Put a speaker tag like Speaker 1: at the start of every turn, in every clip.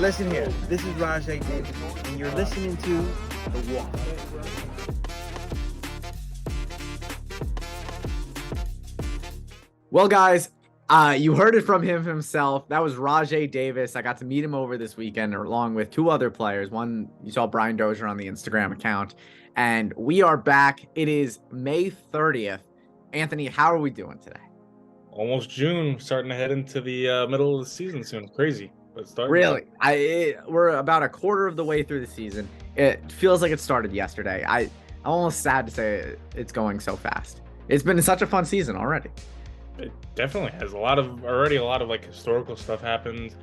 Speaker 1: Listen here, this is Rajay Davis, and you're listening to The Walk.
Speaker 2: Well, guys, you heard it from him himself. That was Rajay Davis. I got to meet him over this weekend along with two other players. One, you saw Brian Dozier on the Instagram account. And we are back. It is May 30th. Anthony, how are we doing today?
Speaker 3: Almost June, starting to head into the middle of the season soon. Crazy. But starting
Speaker 2: Really? We're about a quarter of the way through the season. It feels like it started yesterday. I'm almost sad to say it's going so fast. It's been such a fun season already.
Speaker 3: It definitely has a lot of like historical stuff happened.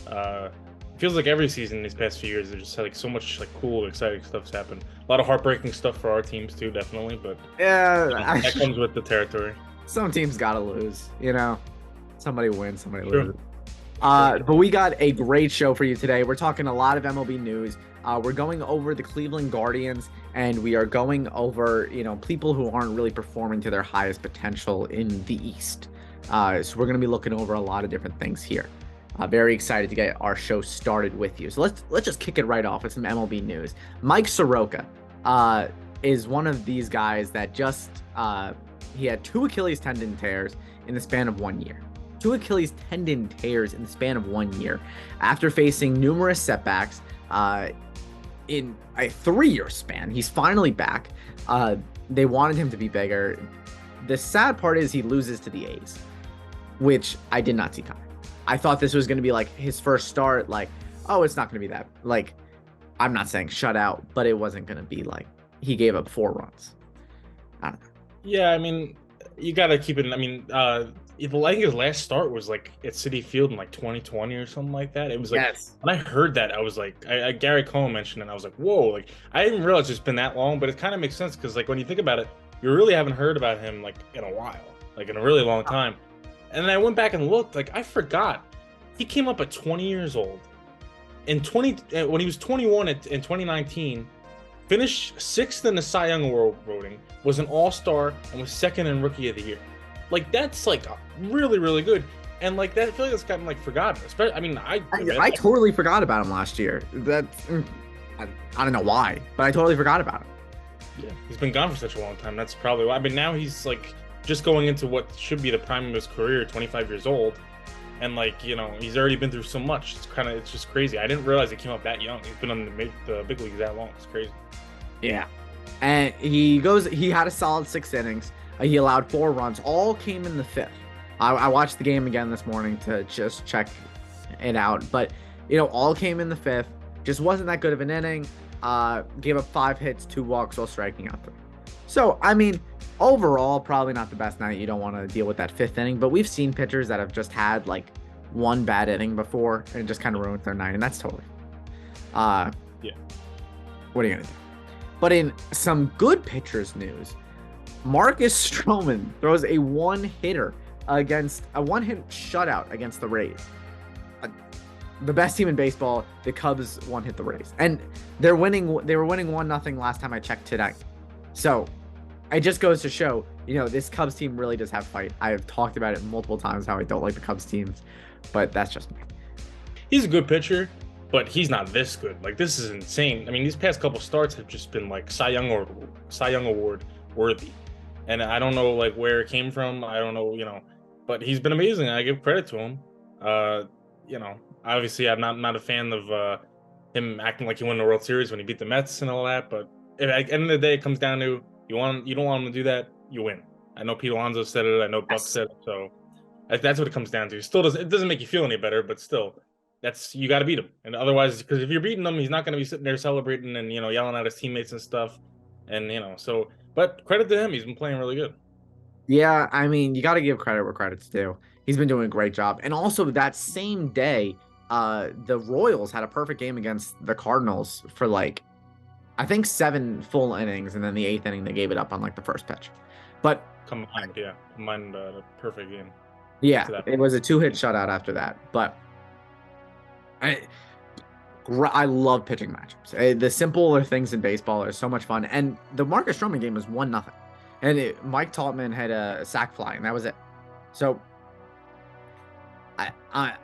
Speaker 3: It feels like every season these past few years, there's just like so much like cool, exciting stuff's happened. A lot of heartbreaking stuff for our teams too, definitely. But
Speaker 2: yeah,
Speaker 3: that comes with the territory.
Speaker 2: Some teams gotta lose, you know. Somebody wins, somebody
Speaker 3: Sure.
Speaker 2: loses. But we got a great show for you today. We're talking a lot of MLB news. We're going over the Cleveland Guardians, and we are going over, people who aren't really performing to their highest potential in the East. So we're going to be looking over a lot of different things here. Very excited to get our show started with you. So let's just kick it right off with some MLB news. Mike Soroka is one of these guys that just he had 2 Achilles tendon tears in the span of 1 year. 2 Achilles tendon tears in the span of 1 year after facing numerous setbacks in a 3-year span. He's finally back. They wanted him to be bigger. The sad part is he loses to the A's, which I did not see coming. I thought this was going to be like his first start, like, oh, it's not going to be that, like, I'm not saying shut out, but it wasn't going to be like he gave up 4 runs. I don't know.
Speaker 3: Yeah, I mean, you got to keep it. I mean, I think his last start was like at Citi Field in like 2020 or something like that. It was like,
Speaker 2: Yes.
Speaker 3: when I heard that, I was like, Gary Cohen mentioned it, and I was like, whoa, like I didn't realize it's been that long, but it kind of makes sense because like when you think about it, you really haven't heard about him like in a while, like in a really long time. And then I went back and looked, like I forgot he came up at 20 years old. When he was 21 in 2019, finished 6th in the Cy Young Award voting, was an All-Star, and was 2nd in Rookie of the Year. Like that's like really, really good. And like that, I feel like it's gotten like forgotten. Especially, I mean,
Speaker 2: I totally forgot about him last year. I don't know why, but I totally forgot about him.
Speaker 3: Yeah, he's been gone for such a long time. That's probably why. I mean, now he's like just going into what should be the prime of his career, 25 years old. And like, he's already been through so much. It's just crazy. I didn't realize he came up that young. He's been on the big leagues that long. It's crazy.
Speaker 2: Yeah. And he had a solid 6 innings. He allowed 4 runs. All came in the 5th. I watched the game again this morning to just check it out. But, all came in the 5th. Just wasn't that good of an inning. Gave up 5 hits, 2 walks while striking out 3. So, I mean, overall, probably not the best night. You don't want to deal with that 5th inning. But we've seen pitchers that have just had, like, 1 bad inning before. And it just kind of ruins their night. And that's totally
Speaker 3: yeah.
Speaker 2: What are you going to do? But in some good pitchers news, Marcus Stroman throws a 1-hit shutout against the Rays. The best team in baseball, the Cubs 1-hit the Rays. And they were winning 1-0 last time I checked today. So it just goes to show, this Cubs team really does have fight. I have talked about it multiple times how I don't like the Cubs teams, but that's just me.
Speaker 3: He's a good pitcher, but he's not this good. Like, this is insane. I mean, these past couple starts have just been like Cy Young Award worthy. And I don't know like where it came from. I don't know, but he's been amazing. I give credit to him. Obviously I'm not a fan of him acting like he won the World Series when he beat the Mets and all that. But at the end of the day, it comes down to you don't want him to do that, you win. I know Pete Alonso said it. I know Buck said it. So that's what it comes down to. It doesn't make you feel any better, but still, you got to beat him. And otherwise, because if you're beating him, he's not going to be sitting there celebrating and yelling at his teammates and stuff. And so. But credit to him, he's been playing really good.
Speaker 2: Yeah, I mean, you got to give credit where credit's due. He's been doing a great job. And also that same day, the Royals had a perfect game against the Cardinals for like, I think 7 full innings. And then the 8th inning, they gave it up on like the first pitch. But
Speaker 3: Combined, the perfect game.
Speaker 2: Yeah, it was a 2-hit shutout after that. But I love pitching matchups. The simpler things in baseball are so much fun. And the Marcus Stroman game was 1-0. And Mike Tautman had a sac fly, and that was it. So I, I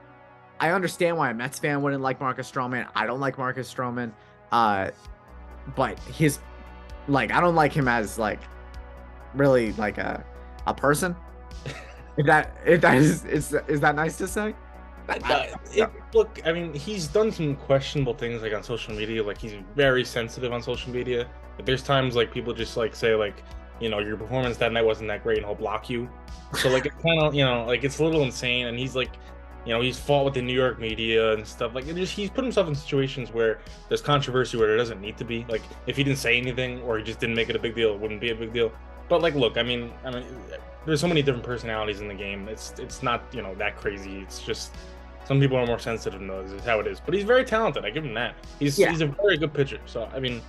Speaker 2: I understand why a Mets fan wouldn't like Marcus Stroman. I don't like Marcus Stroman. But his I don't like him as really like a person. if that is that nice to say?
Speaker 3: Look, I mean, he's done some questionable things on social media. He's very sensitive on social media. There's times people just say your performance that night wasn't that great, and he'll block you. So it's kind of it's a little insane. And he's he's fought with the New York media and stuff. He's put himself in situations where there's controversy where there doesn't need to be. If he didn't say anything or he just didn't make it a big deal, it wouldn't be a big deal. But look, I mean, there's so many different personalities in the game. It's not that crazy. It's just some people are more sensitive than others. Is how it is. But he's very talented. I give him that. He's a very good pitcher. So I mean,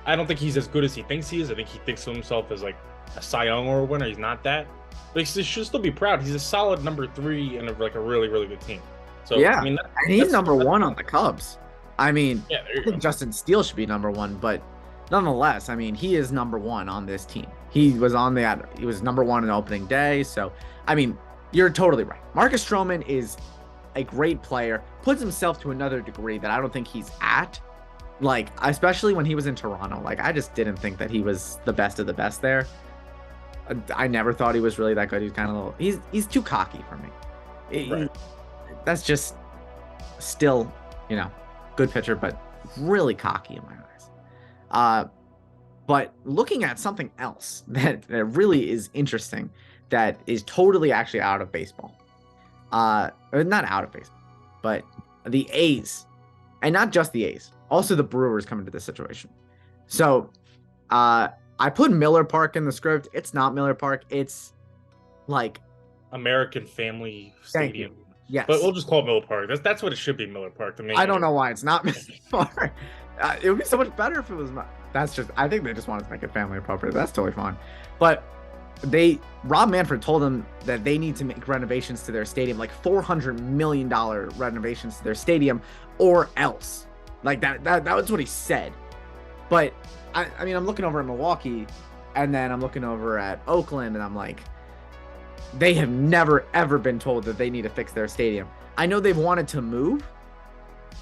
Speaker 3: I don't think he's as good as he thinks he is. I think he thinks of himself as a Cy Young or a winner. He's not that. But he should still be proud. He's a solid number 3 in a really, really good team. So
Speaker 2: yeah,
Speaker 3: I mean,
Speaker 2: and he's number 1 on the Cubs. I mean,
Speaker 3: yeah,
Speaker 2: I think Justin Steele should be number 1, but nonetheless, I mean, he is number 1 on this team. He was number 1 on opening day. So I mean, you're totally right. Marcus Stroman is a great player, puts himself to another degree that I don't think he's at. Especially when he was in Toronto, I just didn't think that he was the best of the best there. I never thought he was really that good. He's kind of he's too cocky for me.
Speaker 3: Right.
Speaker 2: That's just still, good pitcher, but really cocky in my eyes. But looking at something else that really is interesting, that is totally actually out of baseball. Or not out of baseball, but the A's, and not just the A's, also the Brewers come into this situation. So, I put Miller Park in the script. It's not Miller Park. It's
Speaker 3: American Family Stadium.
Speaker 2: Yes,
Speaker 3: but we'll just call it Miller Park. That's what it should be, Miller Park. To me,
Speaker 2: I don't know why it's not Miller Park. It would be so much better if it was. I think they just wanted to make it family appropriate. That's totally fine. But Rob Manfred told them that they need to make renovations to their stadium, $400 million renovations to their stadium, or else. That was what he said. But I mean, I'm looking over at Milwaukee, and then I'm looking over at Oakland, and I'm they have never ever been told that they need to fix their stadium. I know they've wanted to move,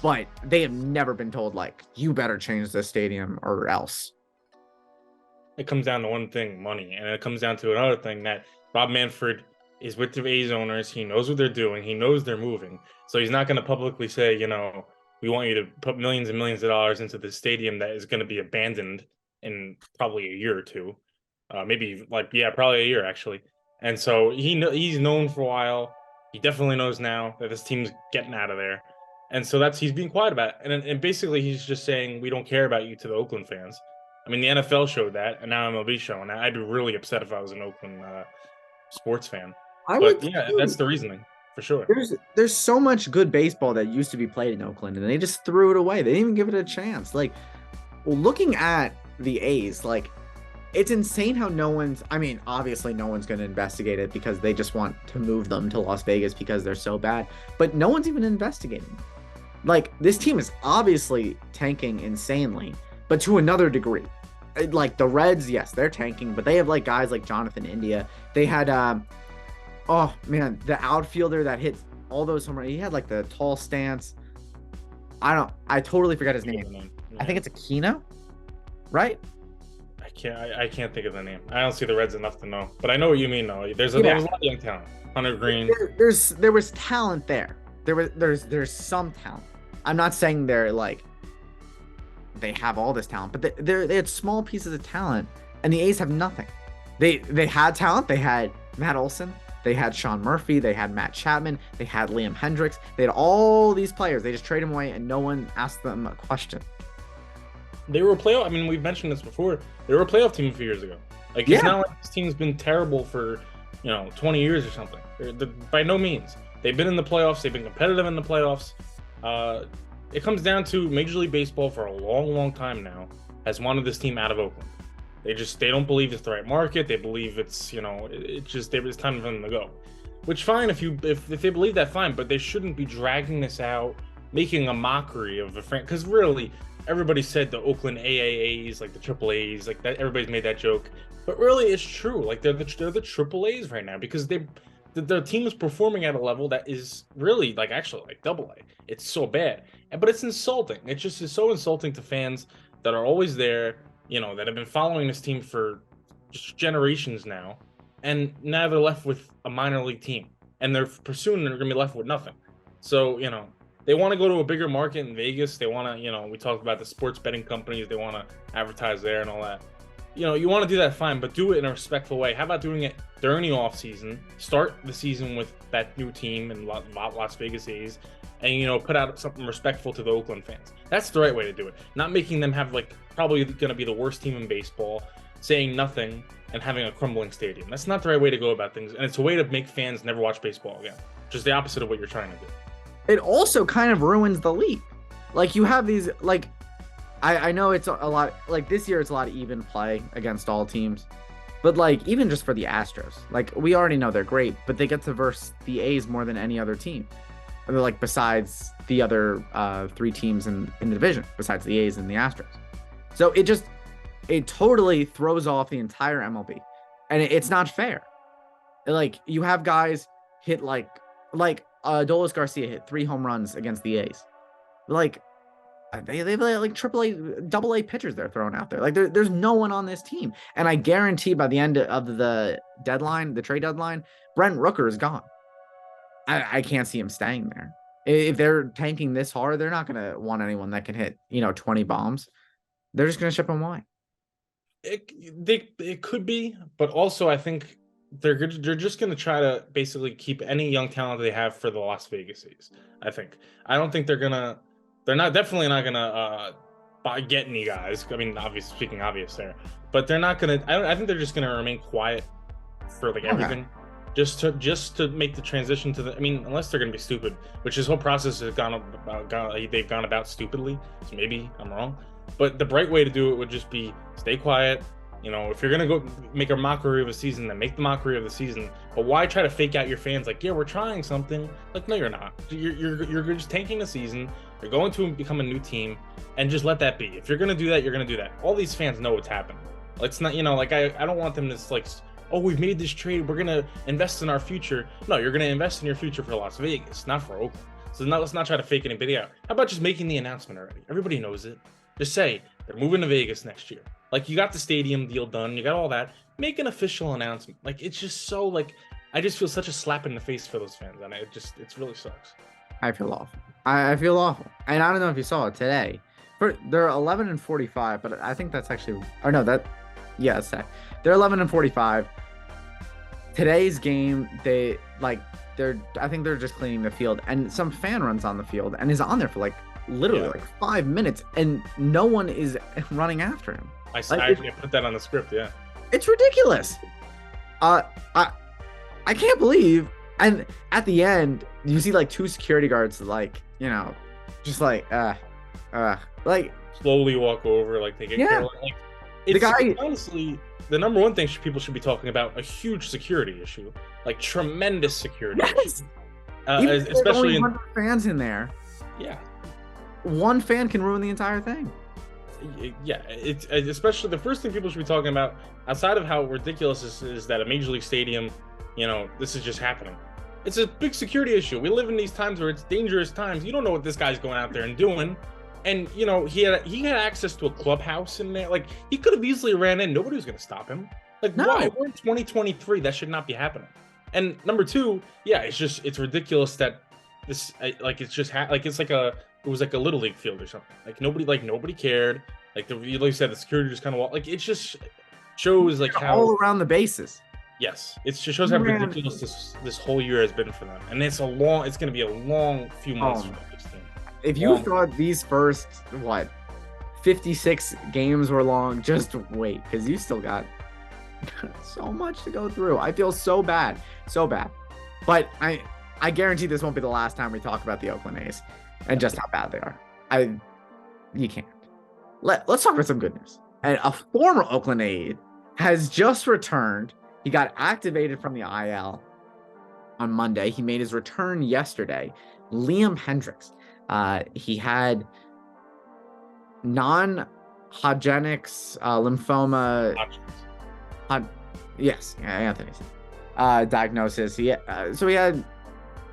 Speaker 2: but they have never been told you better change the stadium or else.
Speaker 3: It comes down to one thing, money, and it comes down to another thing, that Rob Manfred is with the A's owners. He knows what they're doing. He knows they're moving, so he's not going to publicly say, we want you to put millions and millions of dollars into this stadium that is going to be abandoned in probably a year or two, maybe probably a year actually. And so he's known for a while. He definitely knows now that this team's getting out of there, and so he's being quiet about it. And basically he's just saying, we don't care about you to the Oakland fans. I mean, the NFL showed that, and now MLB showing that. I'd be really upset if I was an Oakland sports fan. That's the reasoning. For sure.
Speaker 2: There's so much good baseball that used to be played in Oakland, and they just threw it away. They didn't even give it a chance. Looking at the A's, it's insane how obviously no one's going to investigate it because they just want to move them to Las Vegas because they're so bad, but no one's even investigating. This team is obviously tanking insanely, but to another degree. The Reds, yes, they're tanking, but they have guys like Jonathan India. They had oh man, the outfielder that hit all those home runs. He had the tall stance. I totally forgot his name.
Speaker 3: Yeah.
Speaker 2: I think it's Aquino, right?
Speaker 3: I can't think of the name. I don't see the Reds enough to know, but I know what you mean though. There's a lot of young talent. Hunter Green.
Speaker 2: There was talent there. There's some talent. I'm not saying they're they have all this talent, but they had small pieces of talent, and the A's have nothing. They had talent. They had Matt Olson. They had Sean Murphy. They had Matt Chapman. They had Liam Hendricks. They had all these players. They just trade them away, and no one asked them a question.
Speaker 3: They were a playoff. I mean, we've mentioned this before. They were a playoff team a few years ago. It's not like this team's been terrible for 20 years or something. By no means. They've been in the playoffs. They've been competitive in the playoffs. It comes down to Major League Baseball for a long, long time now has wanted this team out of Oakland. They don't believe it's the right market. They believe it's it's time for them to go. Which fine if they believe that, fine, but they shouldn't be dragging this out making a mockery of the franchise. Because really, everybody said the Oakland AAAs, like the Triple A's, like that. Everybody's made that joke, but really, it's true. Like they're the Triple A's right now because their team is performing at a level that is really like actually like Double A. It's so bad, but it's insulting. It just is so insulting to fans that are always there, that have been following this team for just generations now, and now they're left with a minor league team, and they're gonna be left with nothing. So they want to go to a bigger market in Vegas. They want to, we talked about the sports betting companies. They want to advertise there and all that. You want to do that, fine, but do it in a respectful way. How about doing it during the off season? Start the season with that new team in Las Vegas A's, and put out something respectful to the Oakland fans. That's the right way to do it. Not making them have like probably going to be the worst team in baseball, saying nothing and having a crumbling stadium. That's not the right way to go about things, and it's a way to make fans never watch baseball again. Which is the opposite of what you're trying to do.
Speaker 2: It also kind of ruins the league. Like you have these like. I know it's a lot, like this year it's a lot of even play against all teams, but like even just for the Astros, like we already know they're great, but they get to verse the A's more than any other team. And they're like besides the other 3 teams in the division, besides the A's and the Astros. So it totally throws off the entire MLB, and it's not fair. Like you have guys hit like Adolis Garcia hit 3 home runs against the A's, like. They have like AAA, AA pitchers they're throwing out there. Like there's no one on this team, and I guarantee by the end of the deadline, the trade deadline, Brent Rooker is gone. I can't see him staying there. If they're tanking this hard, they're not gonna want anyone that can hit 20 bombs. They're just gonna ship him away.
Speaker 3: It could be, but also I think they're just gonna try to basically keep any young talent they have for the Las Vegas A's. I don't think they're definitely not gonna get any guys. I mean, speaking obvious there, but they're not gonna. I think they're just gonna remain quiet for like everything, just to make the transition to the. I mean, unless they're gonna be stupid, which this whole process has they've gone about stupidly. So maybe I'm wrong, but the bright way to do it would just be stay quiet. If you're gonna go make a mockery of a season, then make the mockery of the season. But why try to fake out your fans? Like, yeah, we're trying something. Like, no, you're not. You're just tanking the season. You're going to become a new team, and just let that be. If you're gonna do that, you're gonna do that. All these fans know what's happening. It's not, like I don't want them to like, oh, we've made this trade. We're gonna invest in our future. No, you're gonna invest in your future for Las Vegas, not for Oakland. So let's not try to fake anybody out. How about just making the announcement already? Everybody knows it. Just say they're moving to Vegas next year. Like you got the stadium deal done, you got all that. Make an official announcement. Like it's just so like I just feel such a slap in the face for those fans, and it really sucks.
Speaker 2: I feel awful. I feel awful, and I don't know if you saw it today. They're 11-45, but I think that's actually, or no, that's that. They're 11-45. Today's game, I think they're just cleaning the field, and some fan runs on the field and is on there for like literally like 5 minutes, and no one is running after him.
Speaker 3: I actually put that on the script. Yeah,
Speaker 2: it's ridiculous. I can't believe. And at the end, you see like 2 security guards, like just like
Speaker 3: slowly walk over, like they get care. Like it's honestly the number one thing people should be talking about: a huge security issue, like tremendous security.
Speaker 2: Yes.
Speaker 3: Issue. Especially
Speaker 2: only 100 fans in there.
Speaker 3: Yeah.
Speaker 2: One fan can ruin the entire thing.
Speaker 3: Yeah, it's especially the first thing people should be talking about, outside of how ridiculous this is that a major league stadium, this is just happening. It's a big security issue. We live in these times where it's dangerous times. You don't know what this guy's going out there and doing. And he had access to a clubhouse in there. Like he could have easily ran in. Nobody was going to stop him. Like why? We're in 2023. That should not be happening. And number 2, yeah, it's ridiculous that this it was like a little league field or something. Like nobody cared. Like you said, the security just kind of walked. Like it just shows like how
Speaker 2: all around the bases.
Speaker 3: Yes, it just shows how ridiculous this whole year has been for them, and it's going to be a long few months for this team.
Speaker 2: If you thought these first 56 games were long, just wait, because you still got so much to go through. I feel so bad, but I guarantee this won't be the last time we talk about the Oakland A's and just how bad they are. You can't. Let's talk about some good news. And a former Oakland A's has just returned. He got activated from the IL on Monday. He made his return yesterday. Liam Hendriks. He had non-Hodgkin's lymphoma. Yes, Anthony's diagnosis. So he had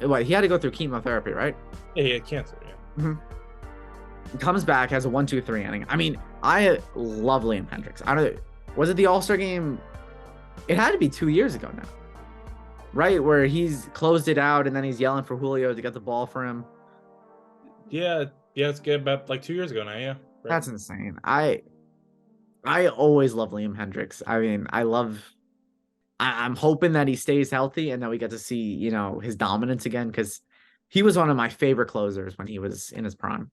Speaker 2: what? He had to go through chemotherapy, right?
Speaker 3: Yeah, he had cancer. Yeah.
Speaker 2: Comes back, has a 1-2-3 inning. I mean, I love Liam Hendricks. Was it the All-Star game? It had to be 2 years ago now, right? Where he's closed it out and then he's yelling for Julio to get the ball for him.
Speaker 3: Yeah, it's good. About like 2 years ago now. Yeah, right.
Speaker 2: That's insane. I always love Liam Hendricks. I mean, I'm hoping that he stays healthy and that we get to see, his dominance again, because he was one of my favorite closers when he was in his prime.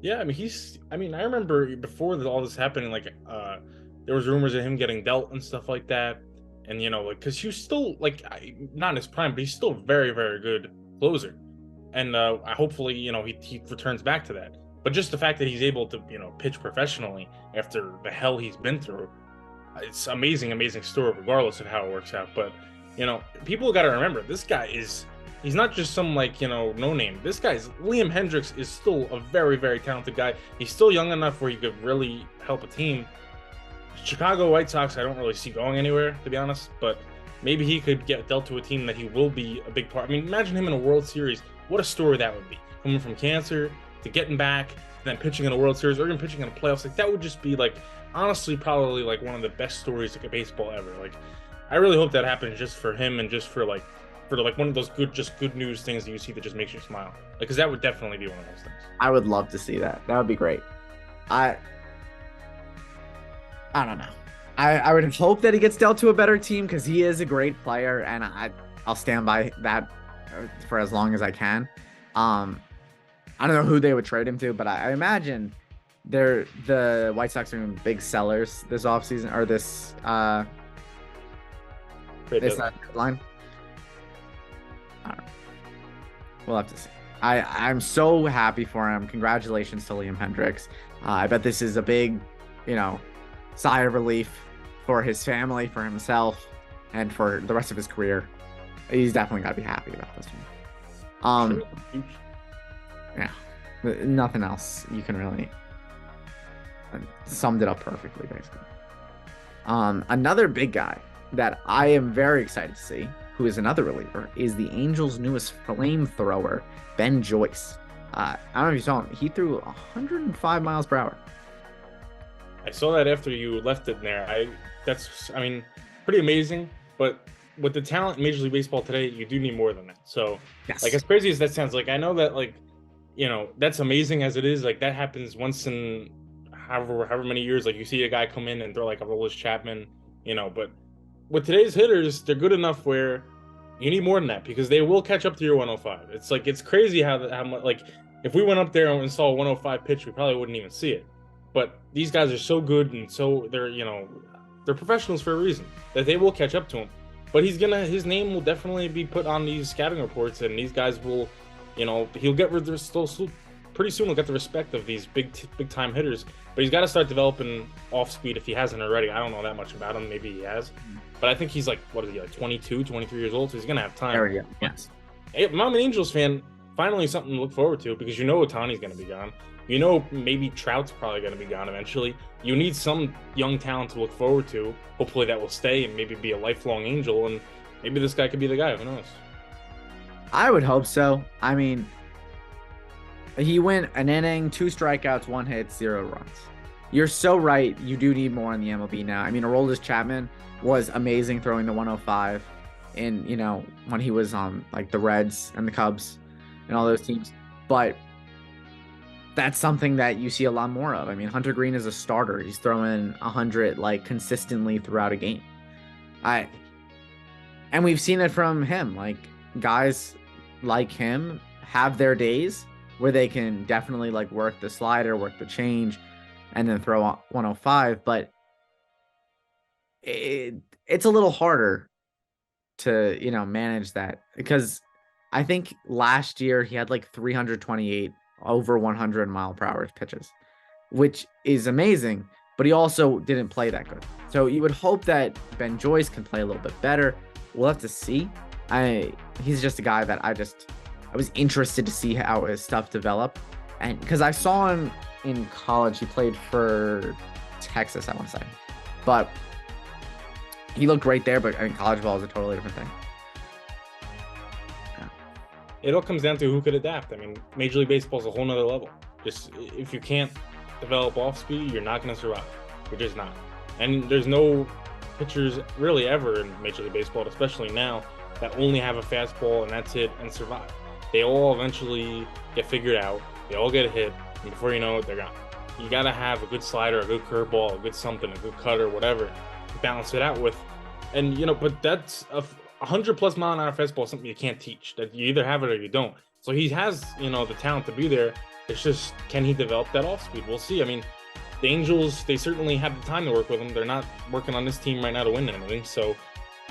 Speaker 3: Yeah, I mean, I remember before all this happening, like, there was rumors of him getting dealt and stuff like that, and like, because he was still like not in his prime, but he's still a very, very good closer, and hopefully, he returns back to that. But just the fact that he's able to, pitch professionally after the hell he's been through, it's amazing story, regardless of how it works out. But people got to remember, this guy he's not just some no name. This guy's Liam Hendricks is still a very, very talented guy. He's still young enough where he could really help a team. Chicago White Sox, I don't really see going anywhere, to be honest, but maybe he could get dealt to a team that he will be a big part. I mean, imagine him in a World Series. What a story that would be. Coming from cancer to getting back, and then pitching in a World Series, or even pitching in the playoffs. Like, that would just be honestly, probably one of the best stories of baseball ever. I really hope that happens just for him and just for one of those good news things that you see that just makes you smile. Because that would definitely be one of those things.
Speaker 2: I would love to see that. That would be great. I don't know. I would hope that he gets dealt to a better team, because he is a great player, and I'll stand by that for as long as I can. I don't know who they would trade him to, but I imagine the White Sox are going to be big sellers this offseason, or this deadline. I don't know. We'll have to see. I'm so happy for him. Congratulations to Liam Hendricks. I bet this is a big, sigh of relief for his family, for himself, and for the rest of his career. He's definitely got to be happy about this one. Yeah, nothing else. You can really summed it up perfectly, basically. Another big guy that I am very excited to see, who is another reliever, is the Angels' newest flamethrower, Ben Joyce. I don't know if you saw him. He threw 105 miles per hour.
Speaker 3: I saw that after you left it in there. That's pretty amazing. But with the talent in Major League Baseball today, you do need more than that. So,
Speaker 2: yes.
Speaker 3: As crazy as that sounds, I know that, that's amazing as it is. That happens once in however many years. You see a guy come in and throw a Aroldis Chapman, But with today's hitters, they're good enough where you need more than that, because they will catch up to your 105. It's crazy how much, if we went up there and saw a 105 pitch, we probably wouldn't even see it. But these guys are so good, and so they're professionals for a reason, that they will catch up to him. But his name will definitely be put on these scouting reports, and these guys will, he'll get pretty soon. He'll get the respect of these big time hitters. But he's got to start developing off speed if he hasn't already. I don't know that much about him. Maybe he has, but I think he's 22, 23 years old, so he's gonna have time.
Speaker 2: There we go. Yes.
Speaker 3: Hey, I'm an Angels fan. Finally, something to look forward to, because Ohtani's gonna be gone. Maybe Trout's probably going to be gone eventually. You need some young talent to look forward to. Hopefully that will stay and maybe be a lifelong Angel, and maybe this guy could be the guy. Who knows? I
Speaker 2: would hope so. I mean, he went an inning, 2 strikeouts, 1 hit, 0 runs. You're so right. You do need more in the MLB now. I mean, Aroldis Chapman was amazing throwing the 105 in, when he was on the Reds and the Cubs and all those teams. But that's something that you see a lot more of. I mean, Hunter Green is a starter. He's throwing 100 consistently throughout a game. And we've seen it from him. Guys like him have their days where they can definitely work the slider, work the change, and then throw 105. But it's a little harder to manage that, because I think last year he had 328 over 100 mile per hour pitches, which is amazing, but he also didn't play that good. So you would hope that Ben Joyce can play a little bit better. We'll have to see. He's just a guy that I was interested to see how his stuff developed, and because I saw him in college, he played for Texas, I want to say, but he looked great there. But I mean, college ball is a totally different thing.
Speaker 3: It all comes down to who could adapt. I mean, Major League Baseball is a whole nother level. Just if you can't develop off speed, you're not going to survive. You're just not. And there's no pitchers really ever in Major League Baseball, especially now, that only have a fastball and that's it and survive. They all eventually get figured out. They all get a hit, and before you know it, they're gone. You got to have a good slider, a good curveball, a good something, a good cutter, whatever, to balance it out with. And, you know, but that's a 100+ mile an hour fastball is something you can't teach. That you either have it or you don't. So he has, you know, the talent to be there. It's just, can he develop that off speed? We'll see. I mean, the Angels, they certainly have the time to work with him. They're not working on this team right now to win anything. So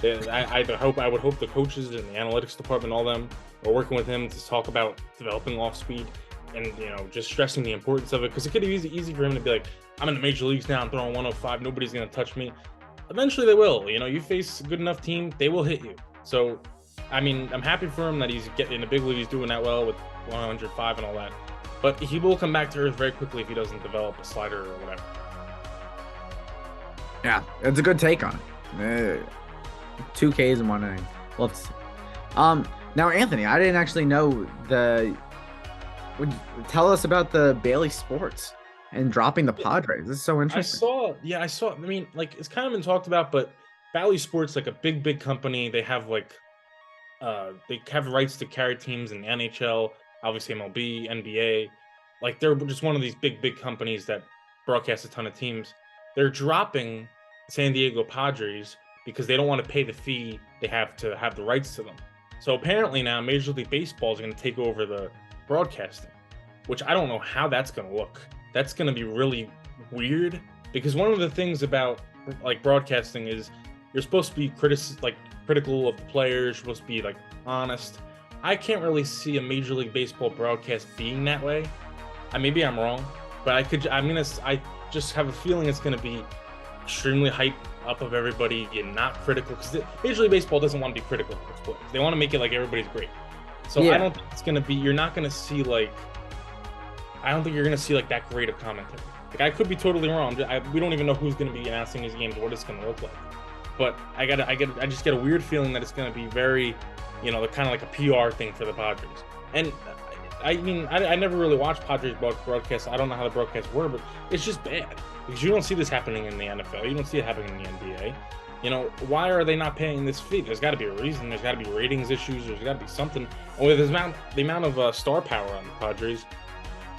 Speaker 3: I would hope the coaches and the analytics department, all them, are working with him to talk about developing off speed and, you know, just stressing the importance of it. Because it could be easy for him to be like, I'm in the major leagues now, I'm throwing 105, nobody's going to touch me. Eventually they will. You know, you face a good enough team, they will hit you. So, I mean, I'm happy for him that he's getting in the big league, he's doing that well with 105 and all that. But he will come back to earth very quickly if he doesn't develop a slider or whatever.
Speaker 2: Yeah, it's a good take on it. 2 Ks in 1 inning. Let's see. Now, Anthony, I didn't actually know tell us about the Bailey Sports and dropping the Padres. This is so interesting.
Speaker 3: I saw. I mean, like, it's kind of been talked about, but Bally Sports, like a big company, they have rights to carry teams in the NHL, obviously MLB, NBA. Like, they're just one of these big companies that broadcast a ton of teams. They're dropping San Diego Padres because they don't want to pay the fee they have to have the rights to them. So apparently now Major League Baseball is going to take over the broadcasting, which I don't know how that's going to look. That's going to be really weird, because one of the things about like broadcasting is you're supposed to be critical of the players, you're supposed to be like honest. I can't really see a Major League Baseball broadcast being that way. Maybe I'm wrong, but I just have a feeling it's going to be extremely hype up of everybody and not critical, because Major League Baseball doesn't want to be critical of its players. They want to make it like everybody's great. So yeah. I don't think it's going to be, you're not going to see like, I don't think you're going to see like that great of commentary. Like, I could be totally wrong. We don't even know who's going to be announcing these games, what it's going to look like. But I just get a weird feeling that it's going to be very, you know, kind of like a PR thing for the Padres. And I mean, I never really watched Padres broadcasts. I don't know how the broadcasts were, but it's just bad, because you don't see this happening in the NFL. You don't see it happening in the NBA. You know, why are they not paying this fee? There's got to be a reason. There's got to be ratings issues. There's got to be something. And with the amount of star power on the Padres,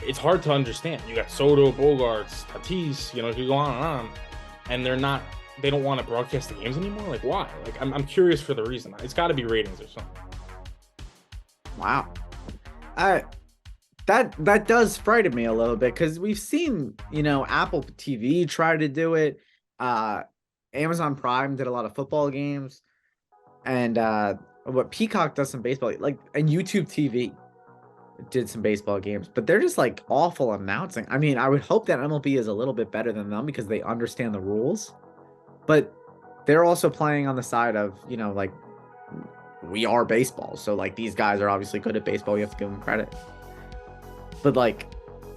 Speaker 3: it's hard to understand. You got Soto, Bogarts, Tatis, you know, you go on, and they don't want to broadcast the games anymore. Like, why? Like, I'm curious for the reason. It's got to be ratings or something.
Speaker 2: Wow. That does frighten me a little bit, because we've seen, you know, Apple TV try to do it. Amazon Prime did a lot of football games, and what Peacock does some baseball, like, and YouTube TV did some baseball games, but they're just like awful announcing. I mean, I would hope that MLB is a little bit better than them because they understand the rules, but they're also playing on the side of, you know, like, we are baseball, so like, these guys are obviously good at baseball, you have to give them credit. But like,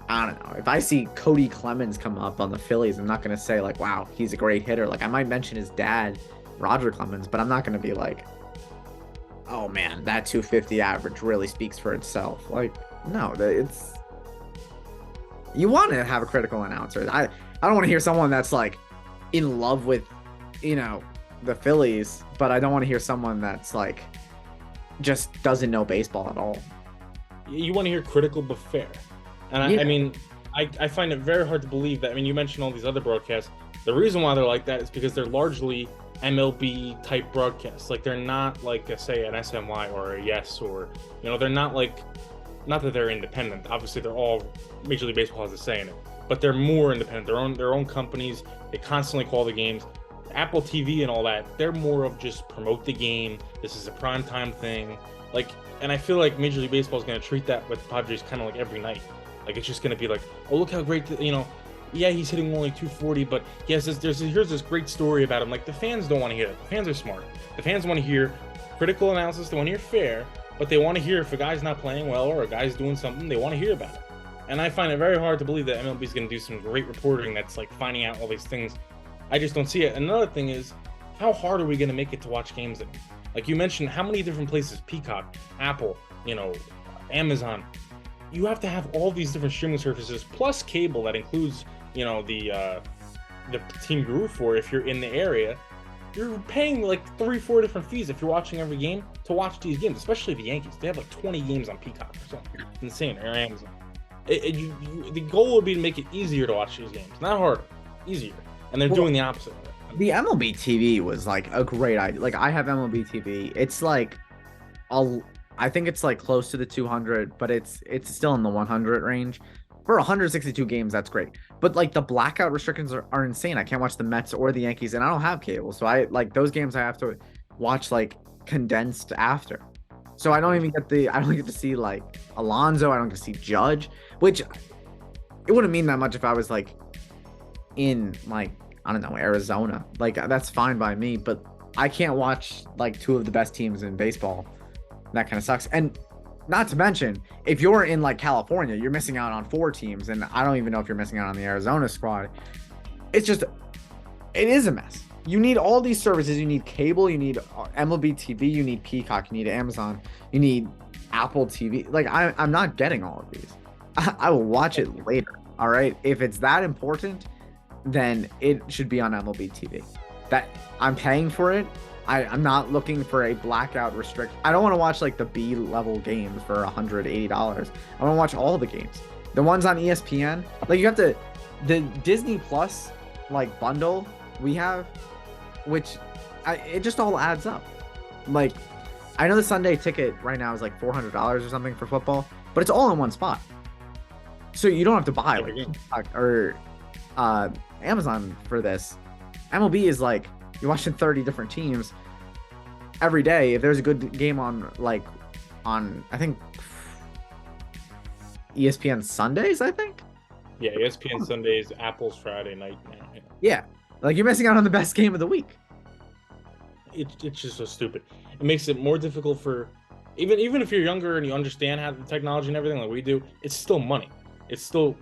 Speaker 2: I don't know, if I see Cody Clemens come up on the Phillies, I'm not going to say like, wow, he's a great hitter. Like, I might mention his dad, Roger Clemens, but I'm not going to be like, oh man, that 250 average really speaks for itself. Like, no, it's, you want to have a critical announcer. I don't want to hear someone that's like in love with, you know, the Phillies, but I don't want to hear someone that's like just doesn't know baseball at all.
Speaker 3: You want to hear critical but fair. And
Speaker 2: yeah.
Speaker 3: I mean, I find it very hard to believe that. I mean, you mentioned all these other broadcasts. The reason why they're like that is because they're largely MLB type broadcasts. Like, they're not like, say, an SNY or a Yes, or, you know, they're not like, not that they're independent. Obviously, they're all, Major League Baseball has a say in it, but they're more independent. Their own companies. They constantly call the games. Apple TV and all that, they're more of just promote the game. This is a primetime thing. Like, and I feel like Major League Baseball is going to treat that with the Padres kind of like every night. Like, it's just going to be like, oh, look how great, you know, yeah, he's hitting only 240, but yes, here's this great story about him. Like, the fans don't want to hear that. The fans are smart. The fans want to hear critical analysis. They want to hear fair, but they want to hear if a guy's not playing well or a guy's doing something, they want to hear about it. And I find it very hard to believe that MLB is going to do some great reporting that's like finding out all these things. I just don't see it. Another thing is, how hard are we going to make it to watch games anymore? Like you mentioned, how many different places, Peacock, Apple, Amazon, you have to have all these different streaming services plus cable that includes, the team you root for. If you're in the area, you're paying like 3-4 different fees if you're watching every game to watch these games, especially the Yankees. They have like 20 games on Peacock or something. It's insane, or Amazon. The goal would be to make it easier to watch these games, not harder, easier. And they're doing the opposite of it.
Speaker 2: The MLB TV was like a great idea. Like I have MLB TV. It's like, I think it's like close to the 200, but it's still in the 100 range. For 162 games, that's great. But like the blackout restrictions are insane. I can't watch the Mets or the Yankees, and I don't have cable. So I like those games I have to watch like condensed after. So I don't get to see like Alonso. I don't get to see Judge, which it wouldn't mean that much if I was like in like, I don't know, Arizona. Like that's fine by me, but I can't watch like two of the best teams in baseball. That kind of sucks. And not to mention, if you're in like California, you're missing out on 4 teams, and I don't even know if you're missing out on the Arizona squad. It is a mess. You need all these services. You need cable, you need MLB TV, you need Peacock, you need Amazon, you need Apple TV. Like I'm not getting all of these. I will watch it later. All right. If it's that important, then it should be on MLB TV. That I'm paying for it. I'm not looking for a blackout restriction. I don't want to watch like the B level games for $180. I want to watch all the games. The ones on ESPN, like you have the Disney Plus like bundle we have, which it just all adds up. Like I know the Sunday ticket right now is like $400 or something for football, but it's all in one spot. So you don't have to buy like or Amazon for this. MLB is like, you're watching 30 different teams every day. If there's a good game on I think ESPN Sundays, I think.
Speaker 3: Yeah, ESPN Sundays, Apple's Friday night now.
Speaker 2: Yeah, like you're missing out on the best game of the week.
Speaker 3: It's just so stupid. It makes it more difficult for even if you're younger and you understand how the technology and everything like we do. It's still money. It's still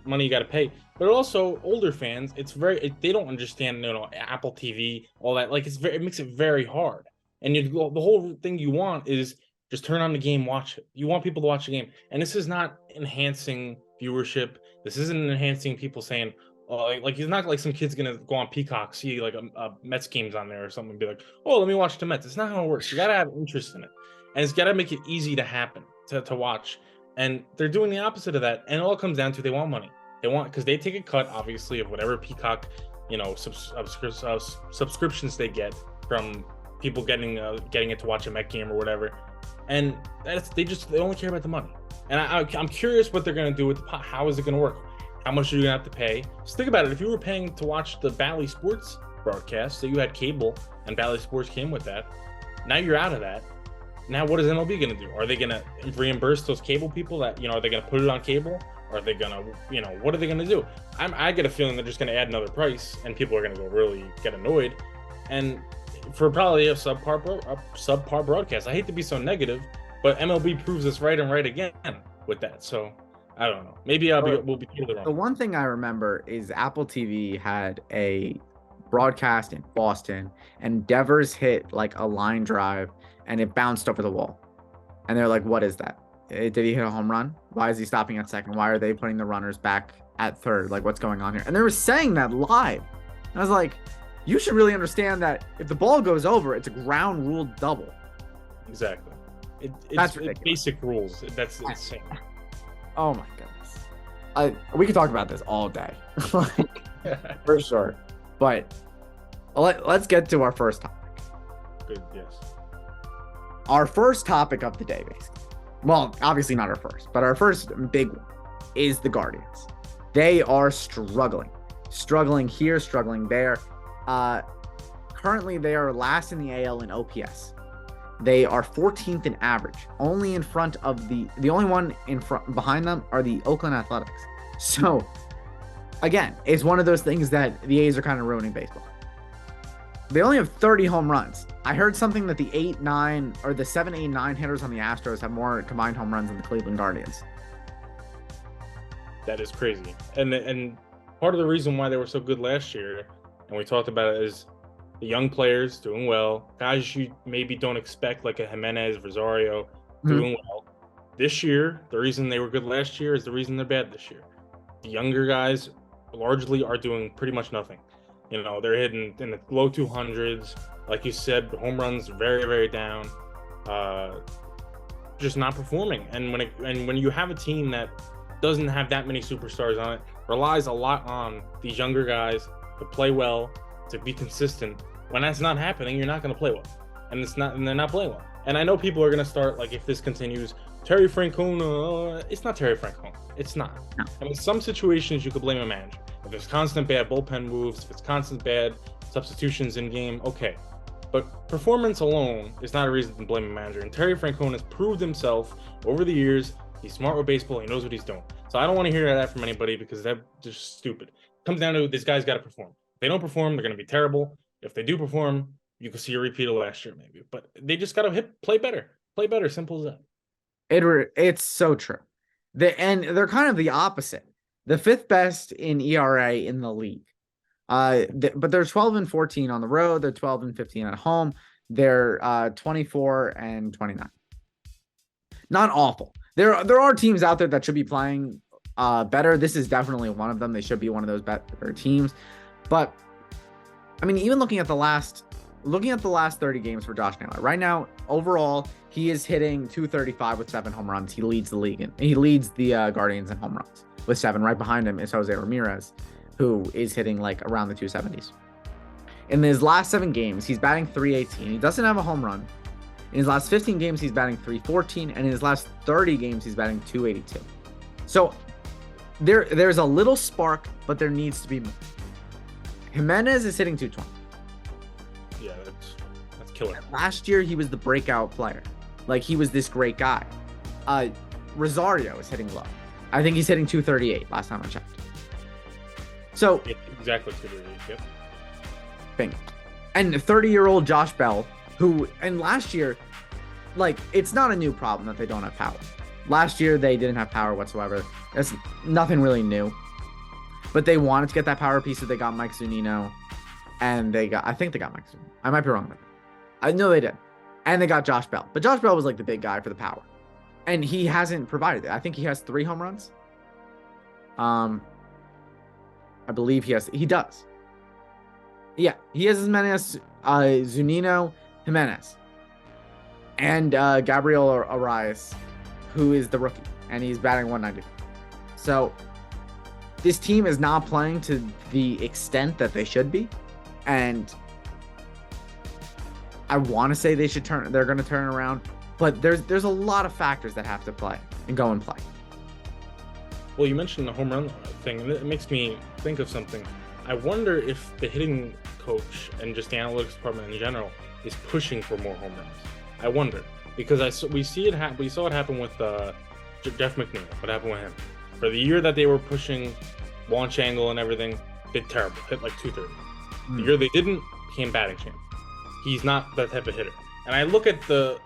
Speaker 3: money you got to pay. But also older fans, they don't understand Apple TV, all that. Like it makes it very hard. And the whole thing you want is just turn on the game, watch it. You want people to watch the game, and this is not enhancing viewership. This isn't enhancing people saying, oh, like it's not like some kid's gonna go on Peacock, see like a Mets game's on there or something, and be like, oh, let me watch the Mets. It's not how it works. You gotta have interest in it, and it's gotta make it easy to happen to watch. And they're doing the opposite of that, and it all comes down to they want money. They want, because they take a cut, obviously, of whatever Peacock, subscriptions they get from people getting it to watch a Met game or whatever, and they only care about the money. And I'm curious what they're gonna do with how is it gonna work? How much are you gonna have to pay? Just think about it. If you were paying to watch the Bally Sports broadcast, so you had cable and Bally Sports came with that, now you're out of that. Now what is MLB gonna do? Are they gonna reimburse those cable people that are they gonna put it on cable? Are they gonna, what are they gonna do? I get a feeling they're just gonna add another price, and people are gonna go really get annoyed, and for probably a subpar broadcast. I hate to be so negative, but MLB proves us right and right again with that. So I don't know. Maybe we'll be totally wrong.
Speaker 2: The one thing I remember is Apple TV had a broadcast in Boston, and Devers hit like a line drive, and it bounced over the wall, and they're like, "What is that? Did he hit a home run? Why is he stopping at second? Why are they putting the runners back at third? Like, what's going on here?" And they were saying that live. And I was like, you should really understand that if the ball goes over, it's a ground rule double.
Speaker 3: Exactly.
Speaker 2: That's
Speaker 3: it's basic rules. That's insane.
Speaker 2: Oh my goodness. We could talk about this all day. For sure. But let's get to our first topic.
Speaker 3: Good, yes.
Speaker 2: Our first topic of the day, basically. Well, obviously not our first, but our first big one is the Guardians. They are struggling here, struggling there. Currently, they are last in the AL in OPS. They are 14th in average, only in front of the only one behind them are the Oakland Athletics. So, again, it's one of those things that the A's are kind of ruining baseball. They only have 30 home runs. I heard something that the 8, 9, or the 7, 8, 9 hitters on the Astros have more combined home runs than the Cleveland Guardians.
Speaker 3: That is crazy. And part of the reason why they were so good last year, and we talked about it, is the young players doing well, guys you maybe don't expect, like a Jimenez, Rosario, doing well. This year, the reason they were good last year is the reason they're bad this year. The younger guys largely are doing pretty much nothing. You know, they're hitting in the low 200s. Like you said, home runs very, very down. Just not performing. And when you have a team that doesn't have that many superstars on it, relies a lot on these younger guys to play well, to be consistent. When that's not happening, you're not going to play well, and they're not playing well. And I know people are going to start, like, if this continues, Terry Francona. It's not Terry Francona. It's not.
Speaker 2: No.
Speaker 3: I mean, some situations you could blame a manager. If there's constant bad bullpen moves, if it's constant bad substitutions in game, okay. But performance alone is not a reason to blame a manager. And Terry Francona has proved himself over the years. He's smart with baseball. He knows what he's doing. So I don't want to hear that from anybody, because that's just stupid. It comes down to this guy's got to perform. If they don't perform, they're going to be terrible. If they do perform, you can see a repeat of last year maybe. But they just got to play better. Play better. Simple as that.
Speaker 2: It's so true. And they're kind of the opposite. The 5th best in ERA in the league. But they're 12-14 on the road. They're 12-15 at home. They're 24-29. Not awful. There are teams out there that should be playing better. This is definitely one of them. They should be one of those better teams. But I mean, even looking at the last 30 games for Josh Naylor right now, overall, he is hitting .235 with 7 home runs. He leads the league, and he leads the Guardians in home runs with 7. Right behind him is Jose Ramirez, who is hitting like around the 270s. In his last 7 games, he's batting .318. He doesn't have a home run. In his last 15 games, he's batting .314, and in his last 30 games, he's batting .282. So there's a little spark, but there needs to be more. Jimenez is hitting .220.
Speaker 3: Yeah, that's killer.
Speaker 2: Last year, he was the breakout player. Like, he was this great guy. Rosario is hitting low. I think he's hitting .238 last time I checked. So
Speaker 3: Yeah, exactly 238. Yep.
Speaker 2: Bing. And 30-year-old Josh Bell, and last year, like, it's not a new problem that they don't have power. Last year, they didn't have power whatsoever. That's nothing really new. But they wanted to get that power piece, so they got Mike Zunino. And I think they got Mike Zunino. I might be wrong. I know they did. And they got Josh Bell. But Josh Bell was like the big guy for the power. And he hasn't provided it. I think he has 3 home runs. I believe he does. Yeah, he has as many as Zunino, Jimenez, and Gabriel Arias, who is the rookie, and he's batting .190. So this team is not playing to the extent that they should be, and I want to say they're going to turn around, but there's a lot of factors that have to play and go and play.
Speaker 3: Well, you mentioned the home run thing, and it makes me think of something. I wonder if the hitting coach and just the analytics department in general is pushing for more home runs. I wonder, because we saw it happen with Jeff McNeil. What happened with him? For the year that they were pushing launch angle and everything, did terrible, hit like 230. The year they didn't, became batting champ. He's not that type of hitter. And I look at the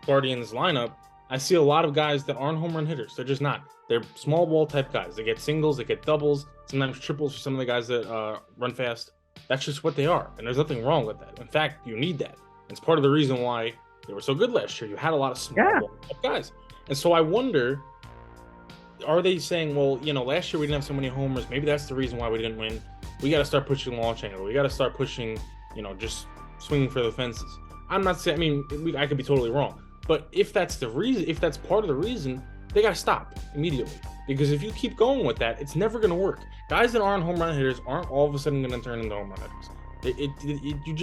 Speaker 3: Guardians lineup, I see a lot of guys that aren't home run hitters. They're just not. They're small ball type guys. They get singles, they get doubles, sometimes triples for some of the guys that run fast. That's just what they are, and there's nothing wrong with that. In fact, you need that. It's part of the reason why they were so good last year. You had a lot of small ball type guys. And so I wonder, are they saying, well, last year we didn't have so many homers. Maybe that's the reason why we didn't win. We got to start pushing launch angle. We got to start pushing, just swinging for the fences. I'm not saying, I could be totally wrong. But if that's the reason, if that's part of the reason, they got to stop immediately. Because if you keep going with that, it's never going to work. Guys that aren't home run hitters aren't all of a sudden going to turn into home run hitters. You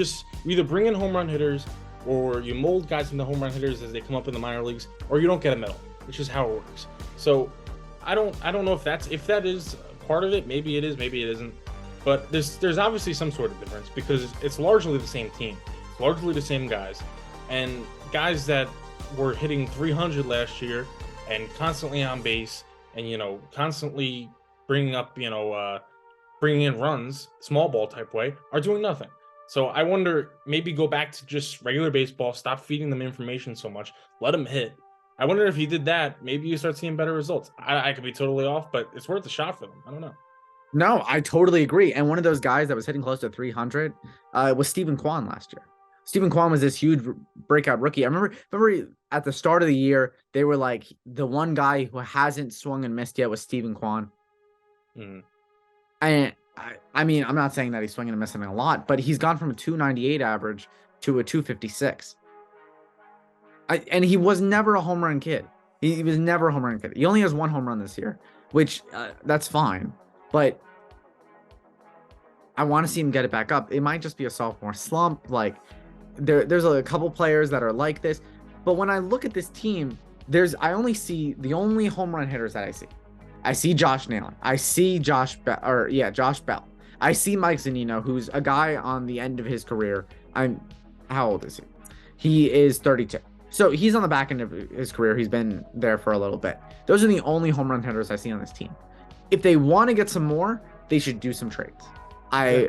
Speaker 3: either bring in home run hitters, or you mold guys into home run hitters as they come up in the minor leagues, or you don't get a medal, which is how it works. So I don't know if that is part of it. Maybe it is, maybe it isn't. But there's obviously some sort of difference, because it's largely the same team. It's largely the same guys. And guys that were hitting 300 last year and constantly on base and, constantly bringing in runs, small ball type way, are doing nothing. So I wonder, maybe go back to just regular baseball, stop feeding them information so much, let them hit. I wonder if you did that, maybe you start seeing better results. I could be totally off, but it's worth a shot for them. I don't know.
Speaker 2: No, I totally agree. And one of those guys that was hitting close to 300 was Stephen Kwan last year. Stephen Kwan was this huge breakout rookie. I remember at the start of the year, they were like, the one guy who hasn't swung and missed yet was Stephen Kwan.
Speaker 3: Mm.
Speaker 2: And I mean, I'm not saying that he's swinging and missing a lot, but he's gone from a 298 average to a 256. And he was never a home run kid. He was never a home run kid. He only has one home run this year, which that's fine. But I want to see him get it back up. It might just be a sophomore slump. Like there's a couple players that are like this. But when I look at this team, I only see the only home run hitters that I see. I see Josh Naylor. I see Josh Bell. I see Mike Zunino, who's a guy on the end of his career. How old is he? He is 32. So he's on the back end of his career. He's been there for a little bit. Those are the only home run hitters I see on this team. If they want to get some more, they should do some trades. I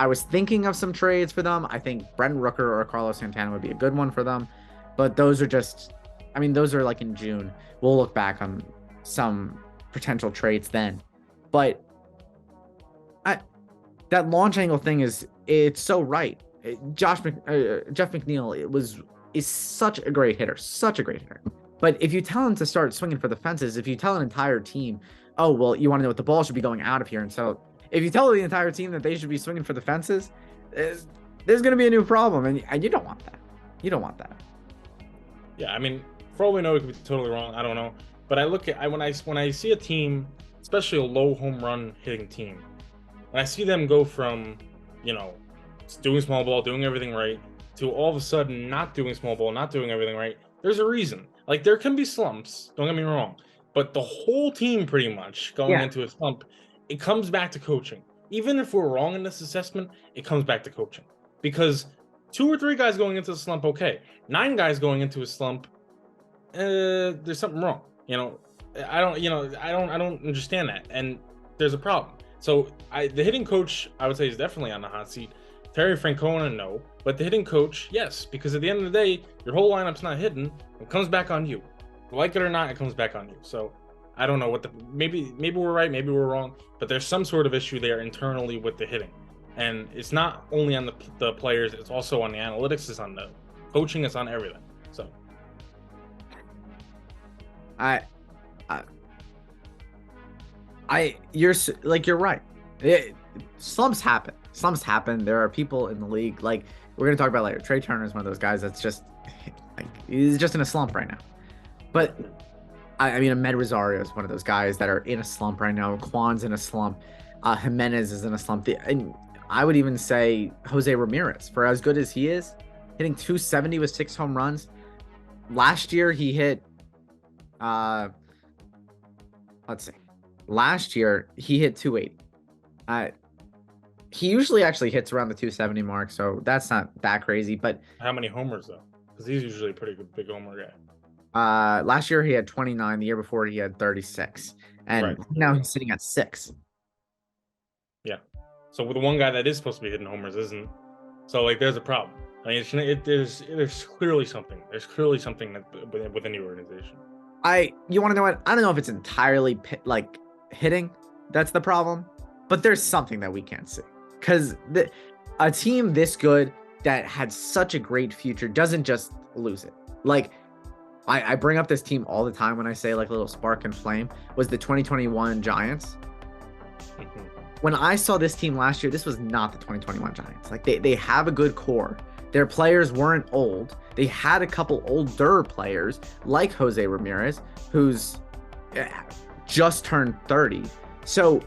Speaker 2: was thinking of some trades for them. I think Brent Rooker or Carlos Santana would be a good one for them. But those are those are like in June. We'll look back on some potential trades then. But that launch angle thing it's so right. Jeff McNeil is such a great hitter. But if you tell him to start swinging for the fences, if you tell an entire team, oh, well, you want to know what the ball should be going out of here. And so if you tell the entire team that they should be swinging for the fences, there's going to be a new problem. And you don't want that. You don't want that.
Speaker 3: Yeah, I mean, for all we know, it could be totally wrong. I don't know. But when I see a team, especially a low home run hitting team, when I see them go from, doing small ball, doing everything right, to all of a sudden not doing small ball, not doing everything right, there's a reason. Like, there can be slumps, don't get me wrong, but the whole team pretty much going into a slump, it comes back to coaching. Even if we're wrong in this assessment, it comes back to coaching. Because 2 or 3 guys going into the slump, okay. 9 guys going into a slump, there's something wrong. I don't understand that, and there's a problem. So the hitting coach, I would say, is definitely on the hot seat. Terry Francona, no, but the hitting coach, yes, because at the end of the day, your whole lineup's not hitting. It comes back on you, like it or not. It comes back on you. So I don't know maybe we're right, maybe we're wrong, but there's some sort of issue there internally with the hitting, and it's not only on the players, it's also on the analytics, it's on the coaching, it's on everything. So
Speaker 2: you're right. Slumps happen. There are people in the league, like we're gonna talk about later. Trey Turner is one of those guys that's just he's just in a slump right now. But I mean, Ahmed Rosario is one of those guys that are in a slump right now. Kwan's in a slump. Jimenez is in a slump. And I would even say Jose Ramirez, for as good as he is, hitting 270 with 6 home runs. Last year he hit Last year he hit 280. He usually actually hits around the 270 mark, so that's not that crazy. But
Speaker 3: how many homers though? Because he's usually a pretty good big homer guy.
Speaker 2: Last year he had 29. The year before he had 36, and now he's sitting at 6.
Speaker 3: Yeah. So with the one guy that is supposed to be hitting homers isn't. So like, there's a problem. I mean, there's clearly something. There's clearly something that within the organization.
Speaker 2: You want to know what? I don't know if it's entirely like hitting that's the problem, but there's something that we can't see, because a team this good that had such a great future doesn't just lose it. Like, I bring up this team all the time when I say like a little spark and flame was the 2021 Giants. When I saw this team last year, this was not the 2021 Giants. Like, they have a good core. Their players weren't old. They had a couple older players like Jose Ramirez, who's just turned 30. So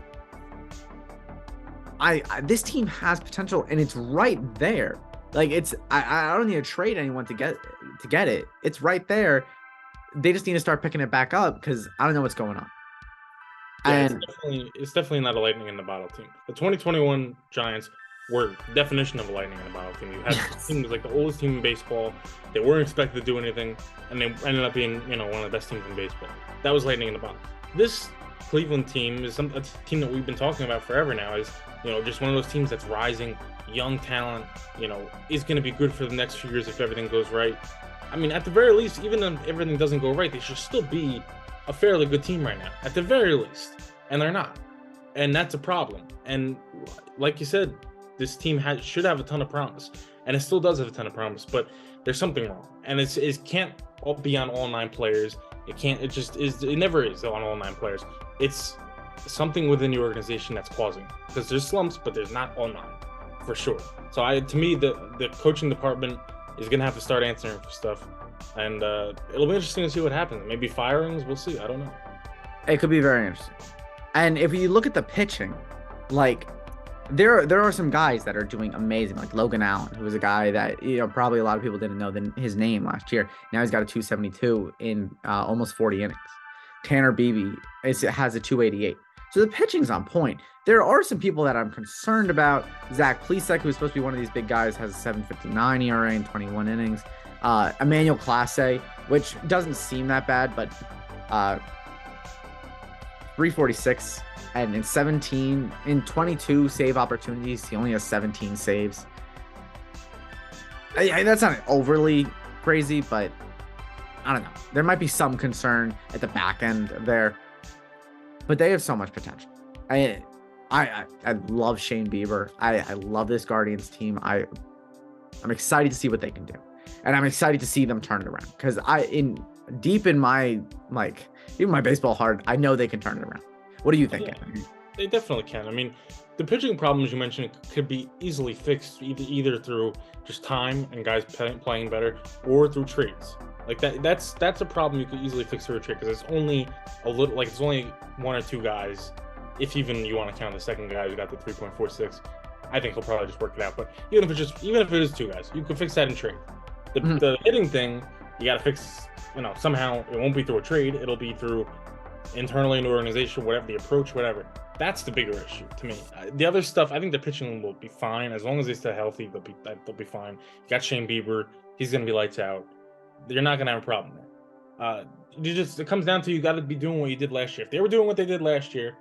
Speaker 2: this team has potential, and it's right there. Like, I don't need to trade anyone to get it. It's right there. They just need to start picking it back up, because I don't know what's going on.
Speaker 3: Yeah,
Speaker 2: and
Speaker 3: it's definitely not a lightning in the bottle team. The 2021 Giants were the definition of a lightning in the bottle team. You had the team was like the oldest team in baseball. They weren't expected to do anything, and they ended up being one of the best teams in baseball. That was lightning in the bottle. This Cleveland team is a team that we've been talking about forever now. Is just one of those teams that's rising, young talent, is going to be good for the next few years if everything goes right. I mean, at the very least, even if everything doesn't go right, they should still be a fairly good team right now, at the very least. And they're not. And that's a problem. And like you said, this team should have a ton of promise. And it still does have a ton of promise, but there's something wrong. And it can't all be on all 9 players. It never is on all 9 players. It's something within the organization that's causing. Because there's slumps, but there's not all 9, for sure. So to me, the coaching department is going to have to start answering for stuff. And it'll be interesting to see what happens. Maybe firings, we'll see. I don't know.
Speaker 2: It could be very interesting. And if you look at the pitching, like there are some guys that are doing amazing, like Logan Allen, who was a guy that probably a lot of people didn't know his name last year. Now he's got a 272 in almost 40 innings. Tanner Beebe has a 288. So the pitching's on point. There are some people that I'm concerned about. Zach Plesac, who's supposed to be one of these big guys, has a 7.59 ERA in 21 innings. Emmanuel Clase, which doesn't seem that bad, but 346 and in 22 save opportunities, he only has 17 saves. That's not overly crazy, but I don't know. There might be some concern at the back end there, but they have so much potential. I love Shane Bieber. I love this Guardians team. I'm excited to see what they can do, and I'm excited to see them turn it around because deep in my even my baseball heart, I know they can turn it around. What do you think?
Speaker 3: Yeah, they definitely can. I mean, the pitching problems you mentioned could be easily fixed either through just time and guys playing better, or through trades. Like that's a problem you could easily fix through a trade because it's only it's only 1 or 2 guys, if even you want to count the second guy who got the 3.46. I think he'll probably just work it out. But even if it is 2 guys, you can fix that in trade. The hitting thing, you got to fix. Somehow it won't be through a trade. It'll be through internally in the organization, whatever the approach, whatever. That's the bigger issue to me. The other stuff, I think the pitching will be fine as long as they stay healthy. They'll be fine. You got Shane Bieber; he's gonna be lights out. You're not gonna have a problem there. It comes down to you got to be doing what you did last year. If they were doing what they did last year,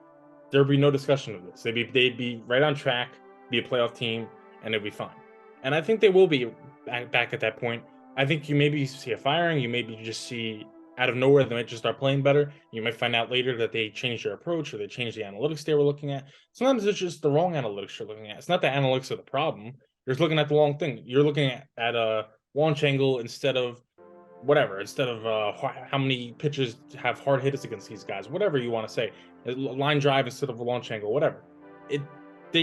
Speaker 3: there would be no discussion of this. They'd be right on track, be a playoff team, and it'd be fine. And I think they will be back at that point. I think you maybe see a firing. You maybe just see out of nowhere they might just start playing better. You might find out later that they changed their approach or they changed the analytics they were looking at. Sometimes it's just the wrong analytics you're looking at. It's not the analytics of the problem. You're just looking at the wrong thing. You're looking at a launch angle instead of how many pitchers have hard hitters against these guys, whatever you want to say, line drive instead of a launch angle, whatever.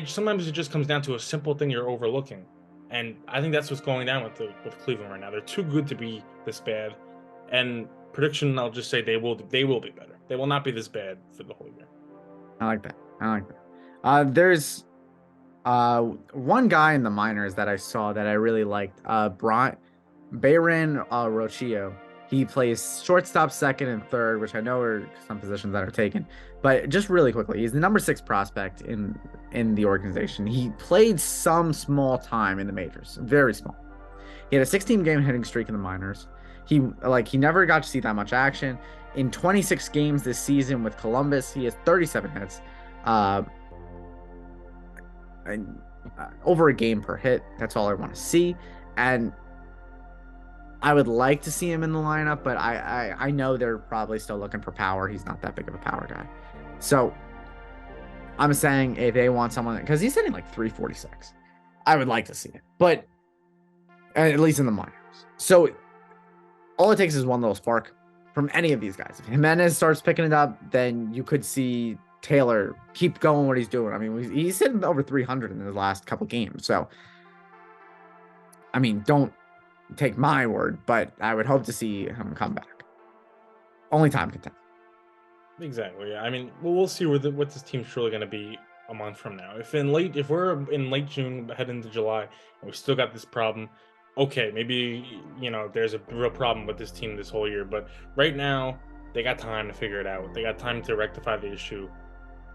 Speaker 3: Sometimes it just comes down to a simple thing you're overlooking. And I think that's what's going down with Cleveland right now. They're too good to be this bad. And prediction, I'll just say they will be better. They will not be this bad for the whole year.
Speaker 2: I like that. There's one guy in the minors that I saw that I really liked. Bayron Rochio. He plays shortstop, second, and third, which I know are some positions that are taken. But just really quickly, he's the number 6 prospect in the organization. He played some small time in the majors, very small. He had a 16-game hitting streak in the minors. He never got to see that much action. In 26 games this season with Columbus, he has 37 hits, over a game per hit. That's all I want to see. And I would like to see him in the lineup, but I know they're probably still looking for power. He's not that big of a power guy. So I'm saying if they want someone, because he's hitting like 346, I would like to see it, but at least in the minors. So all it takes is one little spark from any of these guys. If Jimenez starts picking it up, then you could see Taylor keep going what he's doing. I mean, he's hitting over 300 in the last couple games. So, I mean, don't take my word, but I would hope to see him come back. Only time can tell.
Speaker 3: Exactly. Yeah. I mean, we'll see what this team's truly going to be a month from now. If we're in late June, head into July, and we still got this problem, okay, maybe there's a real problem with this team this whole year. But right now, they got time to figure it out. They got time to rectify the issue.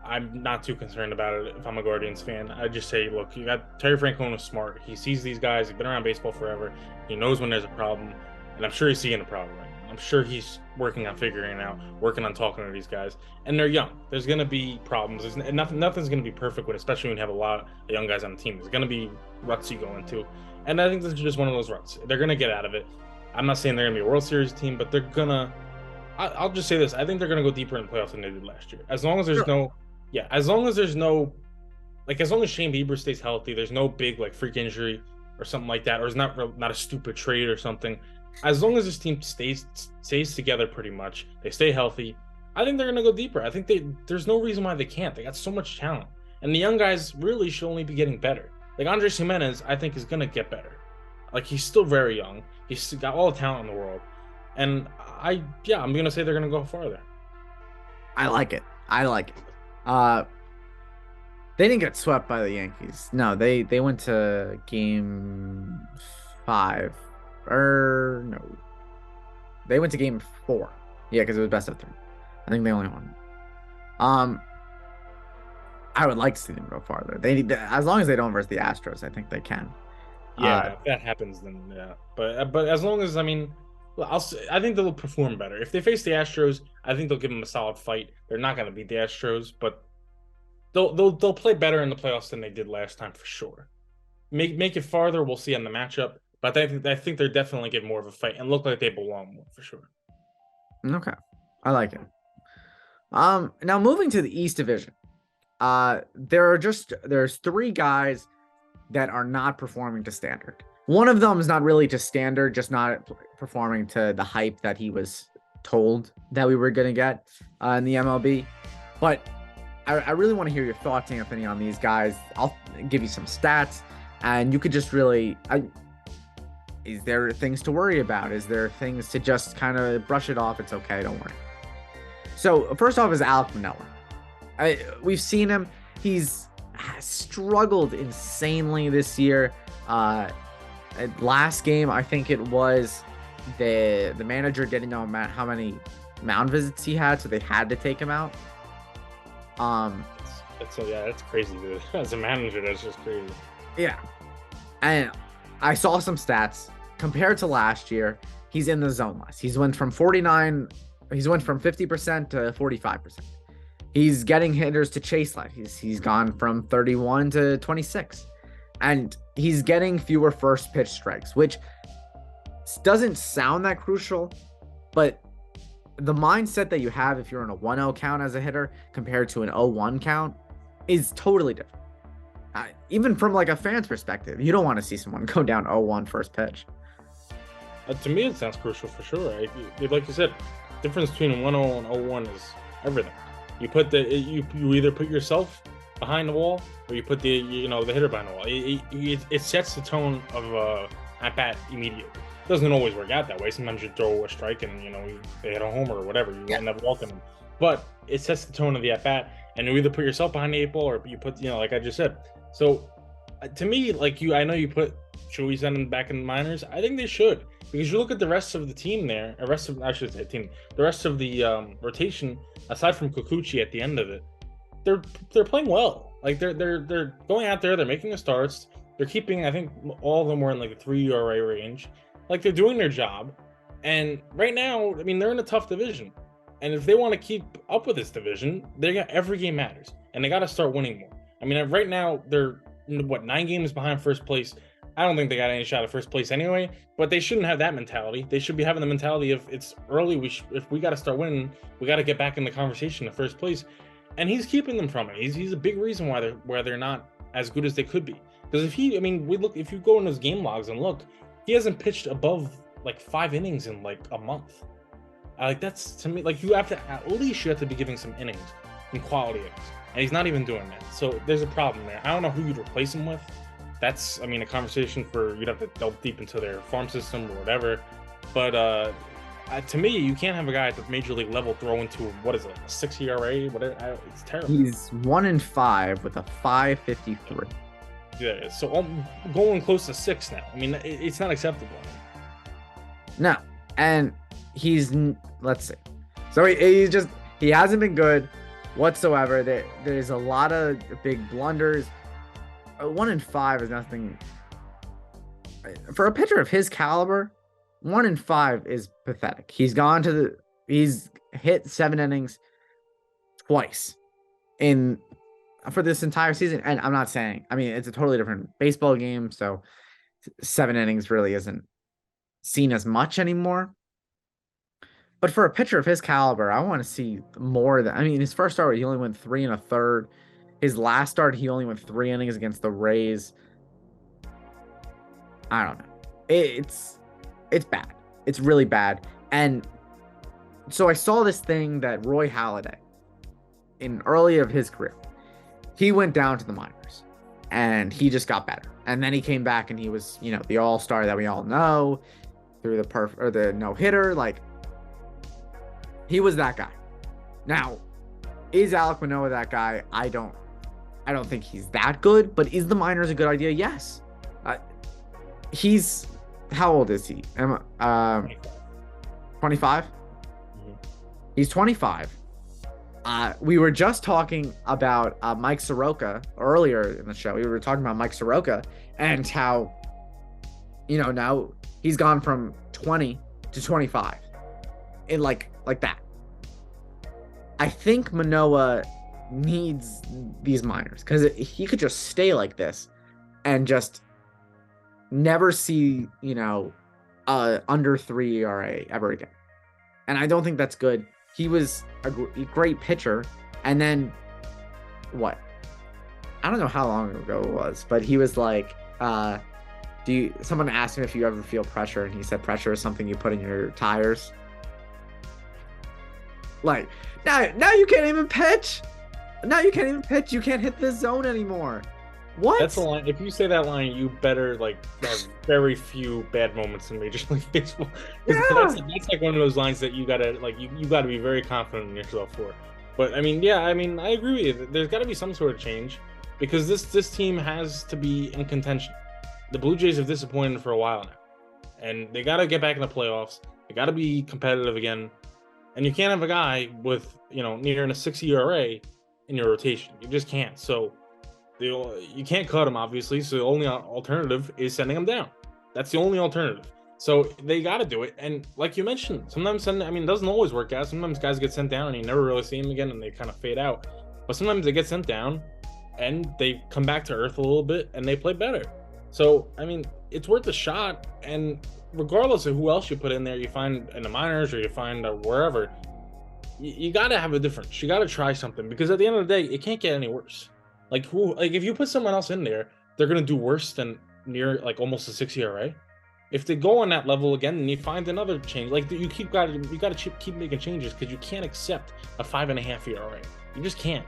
Speaker 3: I'm not too concerned about it if I'm a Guardians fan. I just say, look, you got Terry Francona is smart. He sees these guys. He's been around baseball forever. He knows when there's a problem, and I'm sure he's seeing a problem right now. I'm sure he's working on figuring it out, working on talking to these guys, and they're young. There's going to be problems. Nothing's going to be perfect, especially when you have a lot of young guys on the team. There's going to be ruts you go into, and I think this is just one of those ruts. They're going to get out of it. I'm not saying they're going to be a World Series team, but they're gonna. I'll just say this: I think they're going to go deeper in the playoffs than they did last year. As long as there's as long as there's no, like, as long as Shane Bieber stays healthy, there's no big like freak injury or something like that, or it's not a stupid trade or something. As long as this team stays together, pretty much, they stay healthy, I think they're gonna go deeper. I think there's no reason why they can't. They got so much talent, and the young guys really should only be getting better. Like Andres Jimenez, I think is gonna get better. Like, he's still very young. He's got all the talent in the world, and I'm gonna say they're gonna go farther.
Speaker 2: I like it. They didn't get swept by the Yankees. No, they went to game 5. No. They went to game 4. Yeah, because it was best of 3. I think they only won. I would like to see them go farther. They need to, as long as they don't versus the Astros, I think they can.
Speaker 3: Yeah, if that happens, then yeah. But as long as, I mean, I think they'll perform better. If they face the Astros, I think they'll give them a solid fight. They're not going to beat the Astros, but they'll play better in the playoffs than they did last time for sure. Make it farther. We'll see on the matchup, but I think they're definitely get more of a fight and look like they belong more for sure.
Speaker 2: Okay, I like it. Now moving to the East Division, there's 3 guys that are not performing to standard. One of them is not really to standard, just not performing to the hype that he was told that we were going to get in the MLB. But I really want to hear your thoughts, Anthony, on these guys. I'll give you some stats, and you could just really... is there things to worry about? Is there things to just kind of brush it off? It's okay, don't worry. So first off is Alek Manoah. We've seen him. He's struggled insanely this year. Last game, I think it was the manager didn't know how many mound visits he had, so they had to take him out.
Speaker 3: That's crazy, dude. As a manager, that's just crazy.
Speaker 2: Yeah, and I saw some stats compared to last year. He's in the zone less. He's went from 50% to 45%. He's getting hitters to chase less. He's gone from 31 to 26, and he's getting fewer first pitch strikes, which doesn't sound that crucial, but the mindset that you have if you're in a 1-0 count as a hitter compared to an 0-1 count is totally different. Even from like a fan's perspective, you don't want to see someone go down 0-1 first pitch.
Speaker 3: To me, it sounds crucial for sure. Like you said, difference between 1-0 and 0-1 is everything. You put you either put yourself behind the wall or you put the hitter behind the wall. It sets the tone of at bat immediately. It doesn't always work out that way. Sometimes you throw a strike and they hit a homer or whatever. You end up walking them. But it sets the tone of the at bat, and you either put yourself behind the 8 ball or you put like I just said. So to me, I know you put, should we send them back in the minors? I think they should, because you look at the rest of the team there, the rest of the rotation, aside from Kikuchi at the end of it, they're playing well. Like they're going out there, they're making the starts, they're keeping, I think all of them were in like the 3 ERA range. Like, they're doing their job. And right now, I mean, they're in a tough division. And if they want to keep up with this division, every game matters, and they got to start winning more. I mean, right now they're 9 games behind first place. I don't think they got any shot at first place anyway, but they shouldn't have that mentality. They should be having the mentality of, it's early. If we got to start winning, we got to get back in the conversation in first place. And he's keeping them from it. He's a big reason why they're not as good as they could be. Because if you go in his game logs and look, he hasn't pitched above like 5 innings in like a month. That's, to me, like, you have to be giving some innings and quality innings, and he's not even doing that. So there's a problem there. I don't know who you'd replace him with. That's, a conversation you'd have to delve deep into their farm system or whatever. But to me, you can't have a guy at the major league level throw into, what is it, a 6 ERA? Whatever. It's terrible.
Speaker 2: He's 1-5 with a 5.53.
Speaker 3: Yeah, so I'm going close to 6 now. It's not acceptable.
Speaker 2: No, and let's see. So he hasn't been good whatsoever. There's a lot of big blunders. 1-5 is nothing for a pitcher of his caliber. 1-5 is pathetic. He's hit 7 innings twice for this entire season. And I'm not saying, I mean, it's a totally different baseball game, so 7 innings really isn't seen as much anymore. But for a pitcher of his caliber, I want to see more than, I mean, his first start, he only went 3 1/3. His last start, he only went 3 innings against the Rays. I don't know. It's bad. It's really bad. And so I saw this thing that Roy Halladay, in early of his career, he went down to the minors and he just got better. And then he came back and he was, the all-star that we all know, through the no-hitter. Like, he was that guy. Now, is Alek Manoah that guy? I don't think he's that good, but is the minors a good idea? Yes. How old is he? 25? Mm-hmm. He's 25. We were just talking about Mike Soroka earlier in the show. We were talking about Mike Soroka and how, now he's gone from 20 to 25 in like that. I think Manoah needs these minors because he could just stay like this and just never see, under 3 ERA ever again. And I don't think that's good. He was a great pitcher. And then what? I don't know how long ago it was, but he was like, someone asked him if you ever feel pressure, and he said pressure is something you put in your tires. Like, now you can't even pitch. Now you can't even pitch. You can't hit this zone anymore. What?
Speaker 3: That's the line. If you say that line, you better have very few bad moments in Major League Baseball.
Speaker 2: Yeah.
Speaker 3: That's like one of those lines that you gotta you gotta be very confident in yourself for. But I agree with you. There's got to be some sort of change because this team has to be in contention. The Blue Jays have disappointed for a while now, and they got to get back in the playoffs. They got to be competitive again, and you can't have a guy with near a 6 ERA in your rotation. You just can't. So you can't cut him, obviously. So the only alternative is sending him down. That's the only alternative. So they got to do it. And like you mentioned, sometimes it doesn't always work out. Sometimes guys get sent down and you never really see them again, and they kind of fade out. But sometimes they get sent down and they come back to earth a little bit and they play better. So it's worth a shot. And regardless of who else you put in there, you find in the minors or you find wherever, you got to have a difference. You got to try something, because at the end of the day, it can't get any worse. If you put someone else in there, they're gonna do worse than near almost a 6 ERA. If they go on that level again, then you find another change. You got to keep making changes, because you can't accept a 5.5 ERA. You just can't.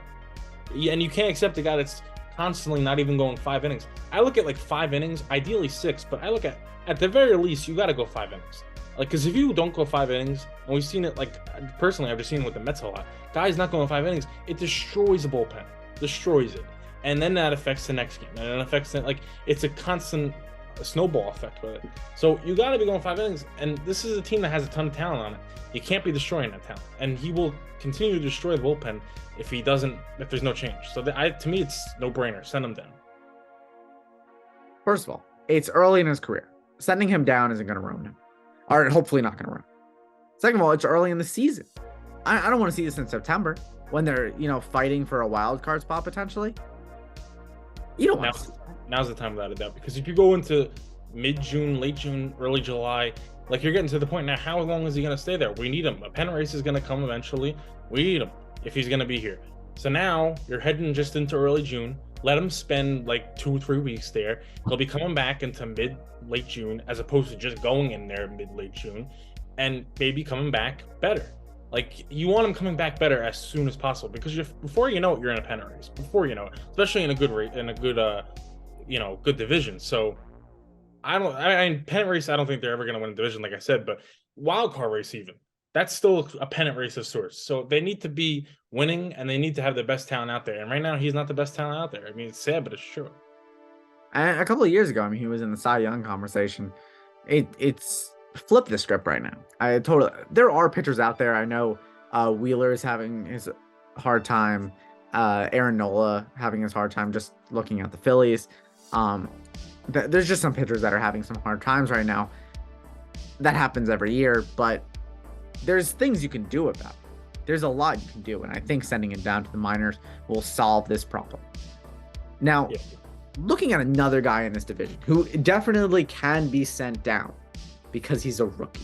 Speaker 3: And you can't accept a guy that's constantly not even going 5 innings. I look at 5 innings, ideally 6, but I look at the very least, you got to go 5 innings. Because if you don't go 5 innings, and we've seen it, personally, I've just seen it with the Mets a lot. Guys not going 5 innings, it destroys the bullpen, destroys it, and then that affects the next game, and it affects it. It's a constant snowball effect with it. So you got to be going 5 innings, and this is a team that has a ton of talent on it. You can't be destroying that talent, and he will continue to destroy the bullpen if there's no change. So to me, it's no brainer. Send him down.
Speaker 2: First of all, it's early in his career. Sending him down isn't going to ruin him, or hopefully not going to ruin him. Second of all, it's early in the season. I don't want to see this in September when they're fighting for a wild card spot potentially. You don't want to.
Speaker 3: Now's the time without a doubt, because if you go into mid-June, late June, early July, you're getting to the point now, how long is he going to stay there? We need him. A pennant race is going to come eventually. We need him if he's going to be here. So now you're heading just into early June. Let him spend 2 or 3 weeks there. He'll be coming back into mid-late June, as opposed to just going in there mid-late June, and maybe coming back better. You want him coming back better as soon as possible, because before you know it, you're in a pennant race. Before you know it, especially in a good rate, in a good good division. So pennant race, I don't think they're ever going to win a division, like I said, but wild card race, even that's still a pennant race of sorts. So they need to be winning, and they need to have the best talent out there. And right now, he's not the best talent out there. It's sad, but it's true. And
Speaker 2: a couple of years ago, he was in the Cy Young conversation. It's flipped the script right now. There are pitchers out there. I know Wheeler is having his hard time. Aaron Nola having his hard time, just looking at the Phillies. There's just some pitchers that are having some hard times right now. that happens every year, but there's things you can do about it. There's a lot you can do, and I think sending him down to the minors will solve this problem. Now, looking at another guy in this division who definitely can be sent down because he's a rookie.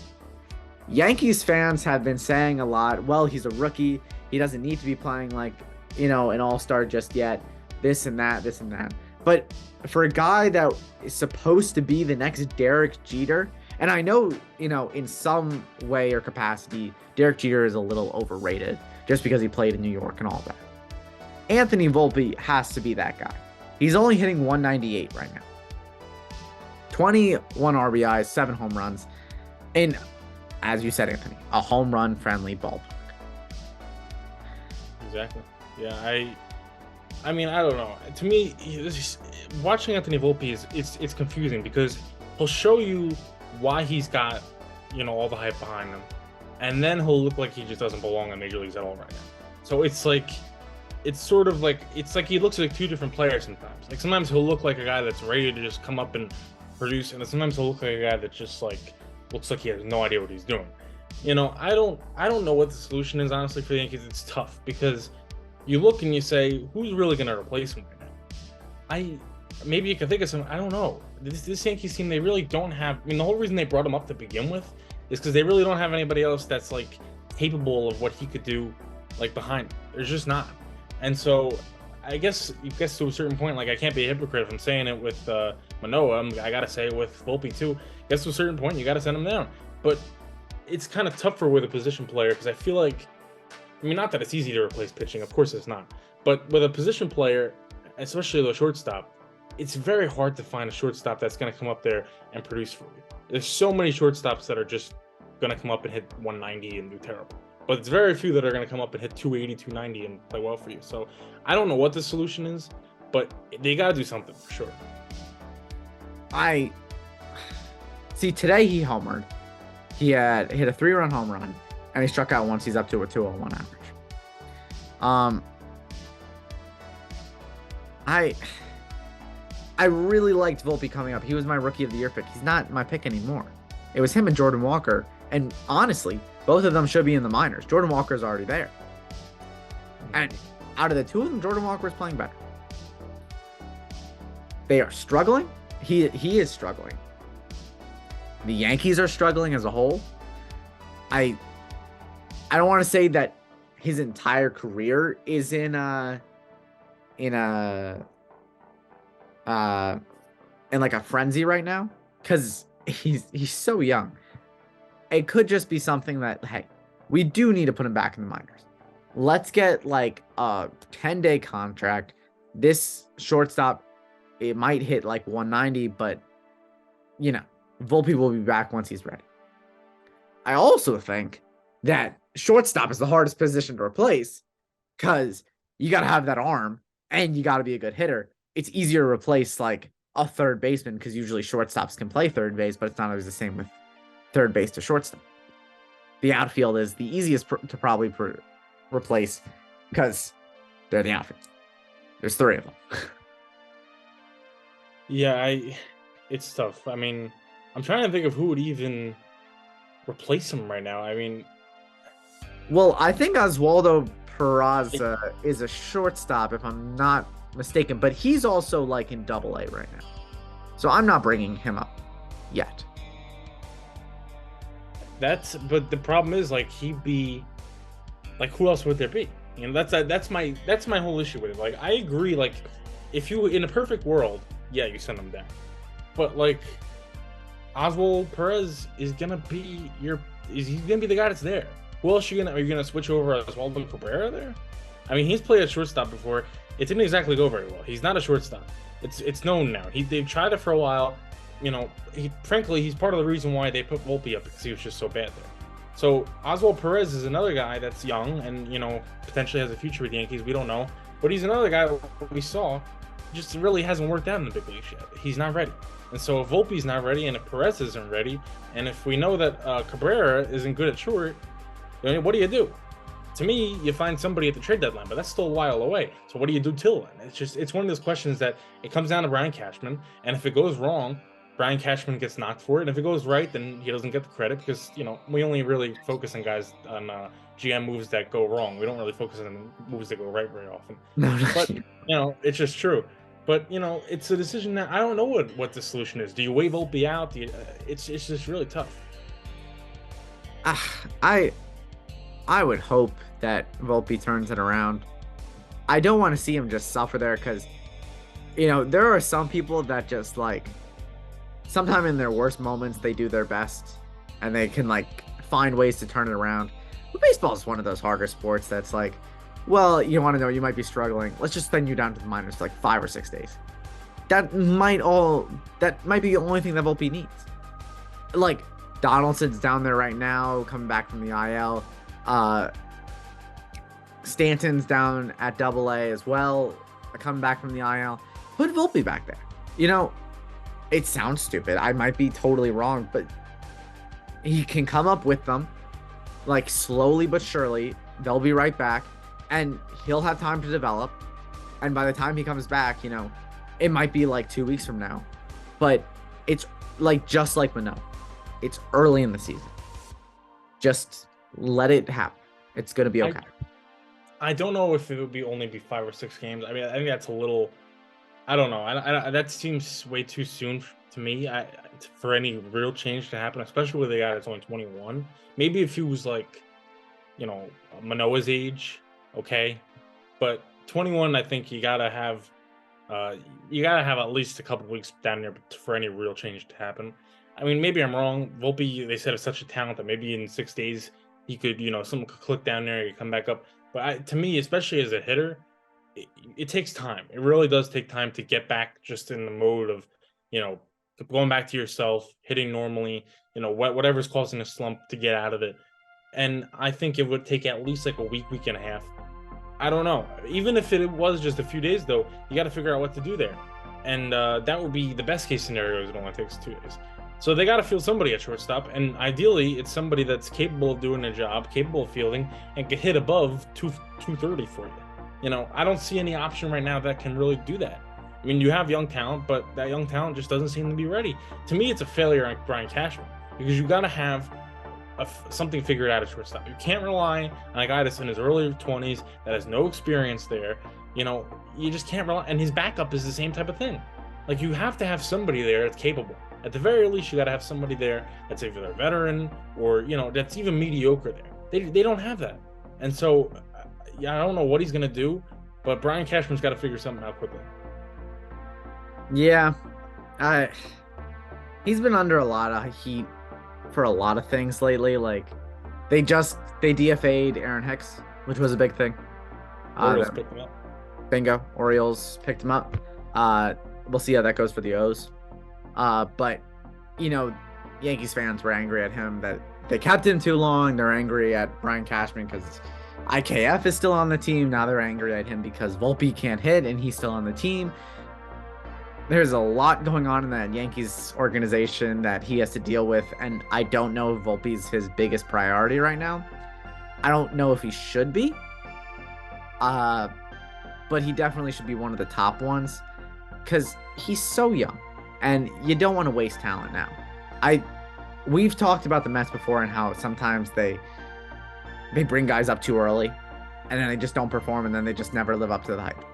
Speaker 2: Yankees fans have been saying a lot, well, he's a rookie. He doesn't need to be playing like, an all-star just yet. This and that. But for a guy that is supposed to be the next Derek Jeter, and I know, in some way or capacity, Derek Jeter is a little overrated just because he played in New York and all that. Anthony Volpe has to be that guy. He's only hitting 198 right now. 21 RBIs, 7 home runs, and as you said, Anthony, a home run friendly ballpark.
Speaker 3: Exactly. Yeah, I mean, I don't know. To me, watching Anthony Volpe it's confusing because he'll show you why he's got, all the hype behind him, and then he'll look like he just doesn't belong in Major Leagues at all right now. So it's like he looks like two different players sometimes. Like sometimes he'll look like a guy that's ready to just come up and produce, and then sometimes he'll look like a guy that just like looks like he has no idea what he's doing. I don't know what the solution is, honestly, for the Yankees. It's tough because you look and you say, who's really going to replace him right now? Maybe you can think of some. I don't know. This Yankees team, they really don't have. I mean, the whole reason they brought him up to begin with is because they really don't have anybody else that's like capable of what he could do, like behind him. There's just not. And so, I guess to a certain point, like I can't be a hypocrite if I'm saying it with Manoah. I gotta say it with Volpe too. I guess to a certain point, you gotta send him down. But it's kind of tougher with a position player because I feel like, not that it's easy to replace pitching, of course it's not. But with a position player, especially the shortstop, it's very hard to find a shortstop that's going to come up there and produce for you. There's so many shortstops that are just going to come up and hit 190 and do terrible. But it's very few that are going to come up and hit 280, 290 and play well for you. So I don't know what the solution is, but they got to do something for sure.
Speaker 2: See, today he homered. He had hit a 3-run home run, and he struck out once. He's up to a 201 average. I really liked Volpe coming up. He was my Rookie of the Year pick. He's not my pick anymore. It was him and Jordan Walker, and honestly, both of them should be in the minors. Jordan Walker's already there. And out of the two of them, Jordan Walker is playing better. They are struggling. He is struggling. The Yankees are struggling as a whole. I don't want to say that his entire career is in like a frenzy right now, because he's so young. It could just be something that, hey, we do need to put him back in the minors. Let's get like a 10-day contract. This shortstop, it might hit like 190, but Volpe will be back once he's ready. I also think that shortstop is the hardest position to replace because you got to have that arm and you got to be a good hitter. It's easier to replace like a third baseman because usually shortstops can play third base, but it's not always the same with third base to shortstop. The outfield is the easiest to probably replace because they're the outfield. There's 3 of them.
Speaker 3: Yeah, it's tough. I mean, I'm trying to think of who would even replace him right now. I mean,
Speaker 2: well, I think Oswaldo Peraza is a shortstop, if I'm not mistaken, but he's also like in Double-A right now, so I'm not bringing him up yet.
Speaker 3: But the problem is, like, he'd be like, who else would there be? That's my whole issue with it. Like, I agree. Like, if you in a perfect world, yeah, you send him down, but like, Oswald Perez is gonna be he's gonna be the guy that's there. Who else are you gonna switch over Oswaldo Cabrera there? I mean, he's played at shortstop before. It didn't exactly go very well. He's not a shortstop. It's known now. They've tried it for a while. Frankly, he's part of the reason why they put Volpe up, because he was just so bad there. So Oswald Perez is another guy that's young and potentially has a future with the Yankees. We don't know, but he's another guy we saw just really hasn't worked out in the big leagues yet. He's not ready. And so if Volpe's not ready, and if Perez isn't ready, and if we know that Cabrera isn't good at short, what do? To me, you find somebody at the trade deadline, but that's still a while away. So what do you do till then? It's one of those questions that it comes down to Brian Cashman, and if it goes wrong, Brian Cashman gets knocked for it. And if it goes right, then he doesn't get the credit because, we only really focus on guys on GM moves that go wrong. We don't really focus on moves that go right very often.
Speaker 2: No,
Speaker 3: But, it's just true. But, it's a decision that I don't know what the solution is. Do you waive Volpe out? It's just really tough.
Speaker 2: I would hope that Volpe turns it around. I don't want to see him just suffer there because, there are some people that just sometime in their worst moments, they do their best and they can find ways to turn it around. But baseball is one of those harder sports that's well, you want to know, you might be struggling. Let's just send you down to the minors for 5 or 6 days. That might be the only thing that Volpe needs. Donaldson's down there right now, coming back from the IL. Stanton's down at AA as well, coming back from the IL. Put Volpe back there. It sounds stupid. I might be totally wrong, but he can come up with them, slowly but surely. They'll be right back, and he'll have time to develop. And by the time he comes back, it might be 2 weeks from now. But it's just like Mano. It's early in the season. Just let it happen. It's going to be okay.
Speaker 3: I don't know if it would only be 5 or 6 games. I mean, I think that's a little... I don't know. That seems way too soon to me for any real change to happen, especially with a guy that's only 21. Maybe if he was Manoa's age, okay. But 21, I think you gotta have at least a couple weeks down there for any real change to happen. I mean, maybe I'm wrong. Volpe, they said, is such a talent that maybe in 6 days he could, something could click down there, he come back up. But to me, especially as a hitter, it takes time. It really does take time to get back just in the mode of, going back to yourself, hitting normally, whatever's causing a slump to get out of it. And I think it would take at least a week and a half. I don't know. Even if it was just a few days, though, you got to figure out what to do there. And that would be the best case scenario is it only takes 2 days. So they got to field somebody at shortstop. And ideally, it's somebody that's capable of doing a job, capable of fielding, and can hit above 230 for you. I don't see any option right now that can really do that. I mean, you have young talent, but that young talent just doesn't seem to be ready. To me, it's a failure on Brian Cashman because you got to have something figured out at shortstop. You can't rely on a guy that's in his early 20s that has no experience there. You just can't rely. And his backup is the same type of thing. You have to have somebody there that's capable. At the very least, you got to have somebody there that's either a veteran or, that's even mediocre there. They don't have that. And so, I don't know what he's going to do, but Brian Cashman's got to figure something out quickly.
Speaker 2: Yeah. He's been under a lot of heat for a lot of things lately. They DFA'd Aaron Hicks, which was a big thing.
Speaker 3: Orioles picked him up.
Speaker 2: Bingo. Orioles picked him up. We'll see how that goes for the O's. But, Yankees fans were angry at him that they kept him too long. They're angry at Brian Cashman because IKF is still on the team. Now they're angry at him because Volpe can't hit and he's still on the team. There's a lot going on in that Yankees organization that he has to deal with, and I don't know if Volpe's his biggest priority right now. I don't know if he should be, but he definitely should be one of the top ones because he's so young, and you don't want to waste talent now. We've talked about the Mets before and how sometimes they bring guys up too early, and then they just don't perform, and then they just never live up to the hype.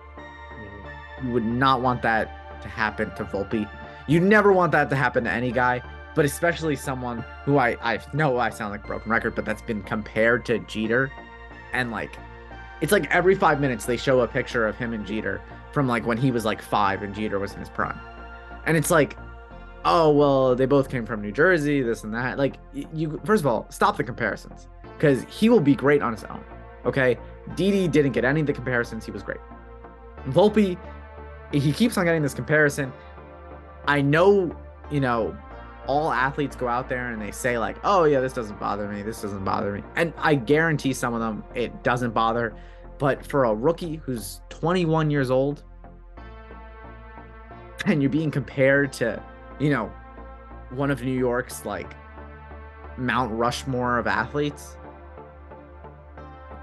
Speaker 2: You would not want that to happen to Volpe. You never want that to happen to any guy, but especially someone who I know I sound like a broken record, but that's been compared to Jeter. And it's every 5 minutes they show a picture of him and Jeter from when he was 5 and Jeter was in his prime. And it's oh, well, they both came from New Jersey, this and that. You first of all, stop the comparisons because he will be great on his own. Okay. Didi didn't get any of the comparisons. He was great. Volpe, he keeps on getting this comparison. I know, all athletes go out there and they say oh yeah, this doesn't bother me. This doesn't bother me. And I guarantee some of them, it doesn't bother. But for a rookie who's 21 years old and you're being compared to, one of New York's Mount Rushmore of athletes,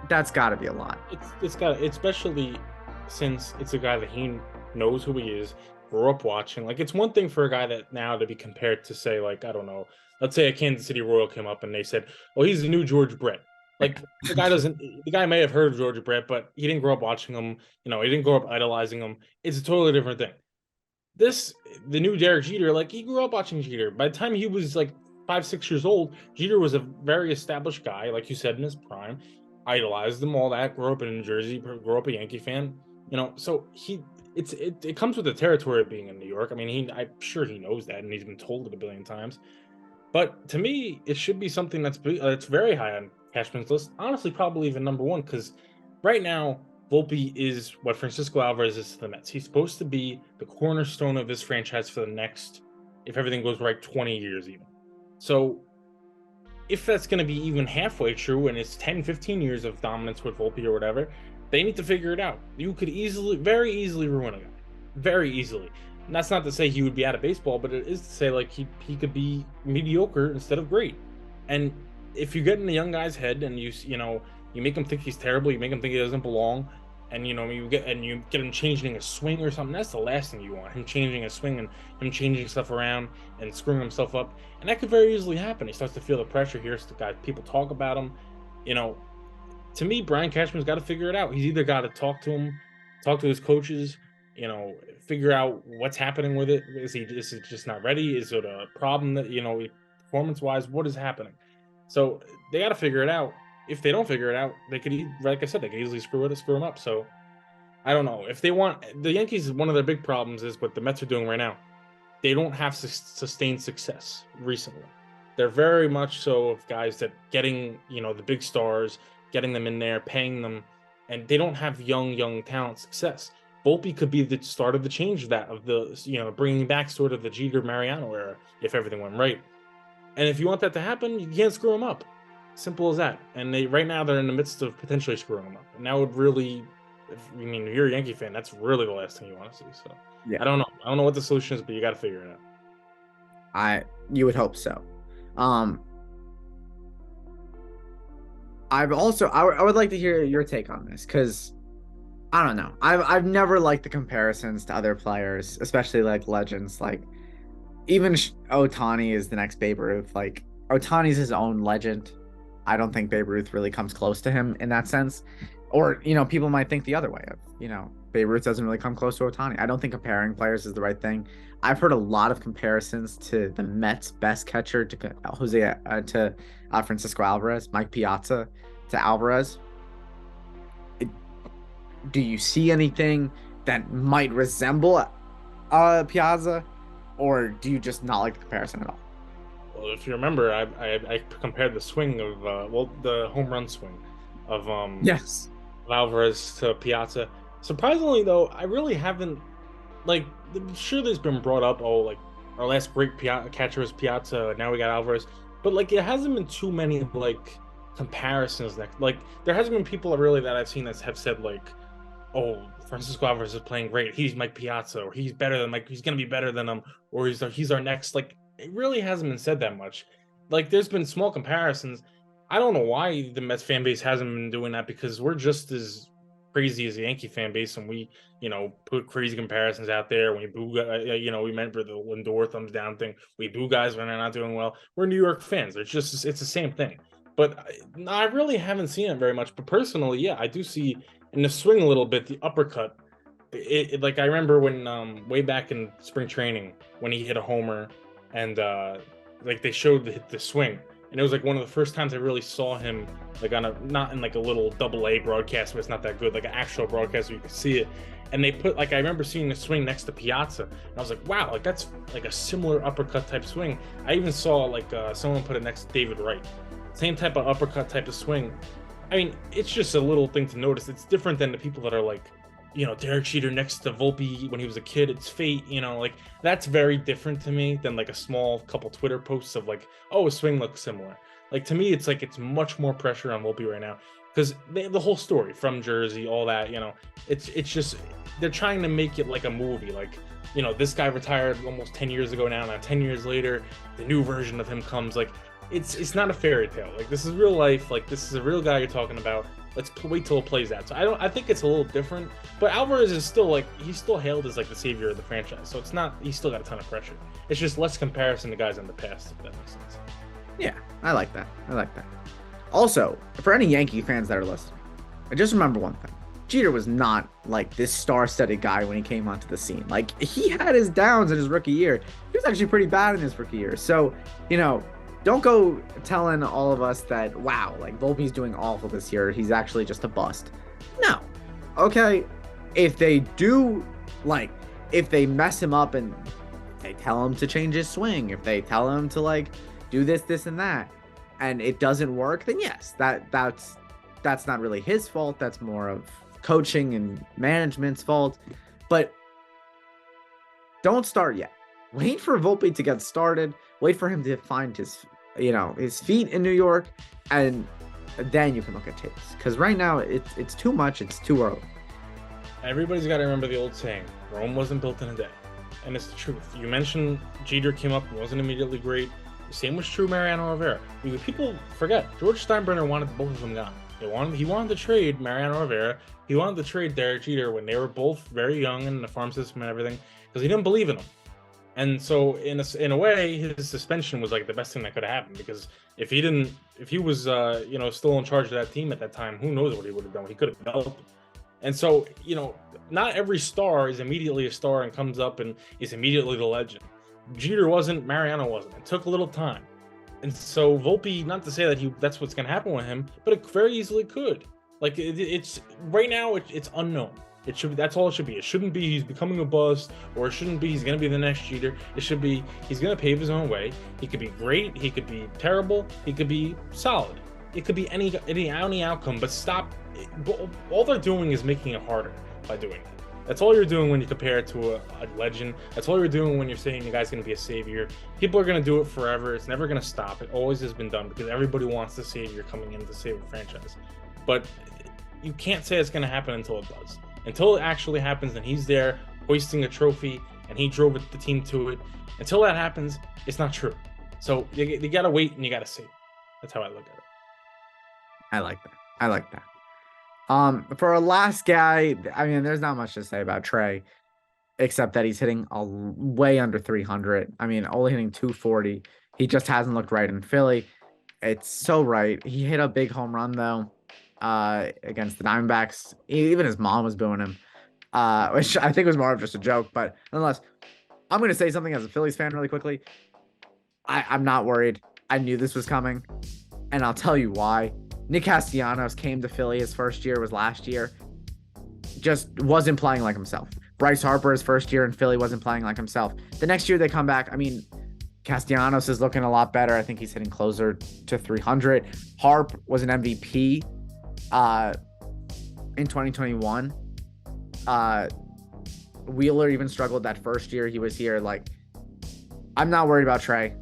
Speaker 2: that's gotta be a lot.
Speaker 3: It's got, especially since it's a guy that he knows who he is, grew up watching. Like, it's one thing for a guy that now to be compared to, say, like, I don't know, let's say a Kansas City Royal came up and they said, "Oh, he's the new George Brett." Like, the guy may have heard of George Brett, but he didn't grow up watching him. You know, he didn't grow up idolizing him. It's a totally different thing. The new Derek Jeter, like, he grew up watching Jeter. By the time he was like 5, 6 years old, Jeter was a very established guy, like you said, in his prime, idolized him, all that, grew up in New Jersey, grew up a Yankee fan, you know, so it comes with the territory of being in New York. I mean, I'm sure he knows that, and he's been told it a billion times. But to me, it should be something that's very high on Cashman's list. Honestly, probably even number one, because right now, Volpe is what Francisco Alvarez is to the Mets. He's supposed to be the cornerstone of this franchise for the next, if everything goes right, 20 years even. So if that's going to be even halfway true, and it's 10, 15 years of dominance with Volpe or whatever, they need to figure it out. You could very easily ruin a guy. Very easily. And that's not to say he would be out of baseball, but it is to say, like, he could be mediocre instead of great. And if you get in the young guy's head and you make him think he's terrible, you make him think he doesn't belong, and you get him changing a swing or something, that's the last thing you want. Him changing a swing and him changing stuff around and screwing himself up. And that could very easily happen. He starts to feel the pressure, hears the guys, people talk about him. You know, to me, Brian Cashman's got to figure it out. He's either got to talk to his coaches, you know, figure out what's happening with it. Is it just not ready? Is it a problem that, you know, performance-wise, what is happening? So they got to figure it out. If they don't figure it out, they could, like I said, they could easily screw him up. So I don't know. If they want, the Yankees, one of their big problems is what the Mets are doing right now. They don't have sustained success recently. They're very much so of guys that getting, you know, the big stars, getting them in there, paying them, and they don't have young talent success. Volpe could be the start of the change of that, of the, you know, bringing back sort of the Jeter Mariano era if everything went right. And if you want that to happen, you can't screw them up. Simple as that. And right now they're in the midst of potentially screwing them up. And that would really, if you're a Yankee fan, that's really the last thing you want to see. So yeah. I don't know what the solution is, but you got to figure it
Speaker 2: out. You would hope so. I would like to hear your take on this, because I don't know. I've never liked the comparisons to other players, especially like legends. Like, even Ohtani is the next Babe Ruth. Like, Ohtani's his own legend. I don't think Babe Ruth really comes close to him in that sense. Or, you know, people might think the other way of, you know, Babe Ruth doesn't really come close to Ohtani. I don't think comparing players is the right thing. I've heard a lot of comparisons to the Mets' best catcher to Francisco Alvarez, Mike Piazza to Alvarez. Do you see anything that might resemble Piazza, or do you just not like the comparison at all?
Speaker 3: Well, if you remember, I compared the swing of the home run swing of
Speaker 2: yes,
Speaker 3: Alvarez to Piazza. Surprisingly, though, I really haven't, like, sure there's been brought up, oh, like, our last great catcher was Piazza, now we got Alvarez, but like, it hasn't been too many like comparisons. Like, there hasn't been people that I've seen that have said, like, oh, Francisco Alvarez is playing great, he's Mike Piazza, or he's better than Mike, he's gonna be better than him, or he's our next. Like, it really hasn't been said that much. Like, there's been small comparisons. I don't know why the Mets fan base hasn't been doing that, because we're just as crazy as the Yankee fan base, and we, you know, put crazy comparisons out there. We boo, you know, we remember the Lindor thumbs down thing. We boo guys when they're not doing well. We're New York fans. It's the same thing. But I really haven't seen it very much. But personally, yeah, I do see in the swing a little bit, the uppercut. Like, I remember when way back in spring training when he hit a homer, and like, they showed the swing, and it was like one of the first times I really saw him, like, on not in like a little AA broadcast where it's not that good, like an actual broadcast where you could see it. And they put, like, I remember seeing the swing next to Piazza, and I was like, wow, like, that's like a similar uppercut type swing. I even saw, like, someone put it next to David Wright, same type of uppercut type of swing. I mean, it's just a little thing to notice. It's different than the people that are like, you know, Derek Jeter next to Volpe when he was a kid, it's fate, you know, like, that's very different to me than like a small couple Twitter posts of like, oh, a swing looks similar. Like, to me, it's like, it's much more pressure on Volpe right now, because the whole story from Jersey, all that, you know, it's just, they're trying to make it like a movie. Like, you know, this guy retired almost 10 years ago now 10 years later, the new version of him comes. Like, it's not a fairy tale. Like, this is real life. Like, this is a real guy you're talking about. wait till it plays out. So I think it's a little different. But Alvarez is still like he's still hailed as like the savior of the franchise. So it's not he's still got a ton of pressure. It's just less comparison to guys in the past, if that makes sense.
Speaker 2: Yeah, I like that. Also, for any Yankee fans that are listening, I just remember one thing. Jeter was not like this star-studded guy when he came onto the scene. Like, he had his downs in his rookie year. He was actually pretty bad in his rookie year. So, don't go telling all of us that, wow, like Volpe's doing awful this year. He's actually just a bust. No. Okay. If they do, like, if they mess him up and they tell him to change his swing, if they tell him to like do this and that, and it doesn't work, then yes, that's not really his fault. That's more of coaching and management's fault. But don't start yet. Wait for Volpe to get started. Wait for him to find his feet in New York, and then you can look at tapes. Because right now it's too much. It's too early.
Speaker 3: Everybody's got to remember the old saying: Rome wasn't built in a day, and it's the truth. You mentioned Jeter came up and wasn't immediately great. The same was true Mariano Rivera. People forget George Steinbrenner wanted both of them gone. He wanted to trade Mariano Rivera. He wanted to trade Derek Jeter when they were both very young in the farm system and everything, because he didn't believe in them. And so in a way, his suspension was like the best thing that could have happened, because if he was still in charge of that team at that time, who knows what he would have done? He could have developed. And so, not every star is immediately a star and comes up and is immediately the legend. Jeter wasn't, Mariano wasn't. It took a little time. And so Volpe, not to say that that's what's going to happen with him, but it very easily could. Like it's right now, it's unknown. That's all it should be. It shouldn't be he's becoming a bust, or it shouldn't be he's going to be the next Jeter. It should be he's going to pave his own way. He could be great. He could be terrible. He could be solid. It could be any outcome. But stop. All they're doing is making it harder by doing it. That's all you're doing when you compare it to a legend. That's all you're doing when you're saying the guy's going to be a savior. People are going to do it forever. It's never going to stop. It always has been done because everybody wants the savior coming in to save a franchise. But you can't say it's going to happen until it does. Until it actually happens and he's there hoisting a trophy and he drove the team to it. Until that happens, it's not true. So you got to wait and you got to see. That's how I look at it.
Speaker 2: I like that. For our last guy, I mean, there's not much to say about Trey, except that he's hitting way under 300. I mean, only hitting 240. He just hasn't looked right in Philly. It's so right. He hit a big home run though, against the Diamondbacks. Even his mom was booing him, which I think was more of just a joke. But nonetheless, I'm going to say something as a Phillies fan really quickly. I'm not worried. I knew this was coming, and I'll tell you why. Nick Castellanos came to Philly. His first year was last year. Just wasn't playing like himself. Bryce Harper, his first year in Philly, wasn't playing like himself. The next year they come back. I mean, Castellanos is looking a lot better. I think he's hitting closer to 300. Harp was an MVP in 2021. Wheeler even struggled that first year he was here. Like, I'm not worried about Trey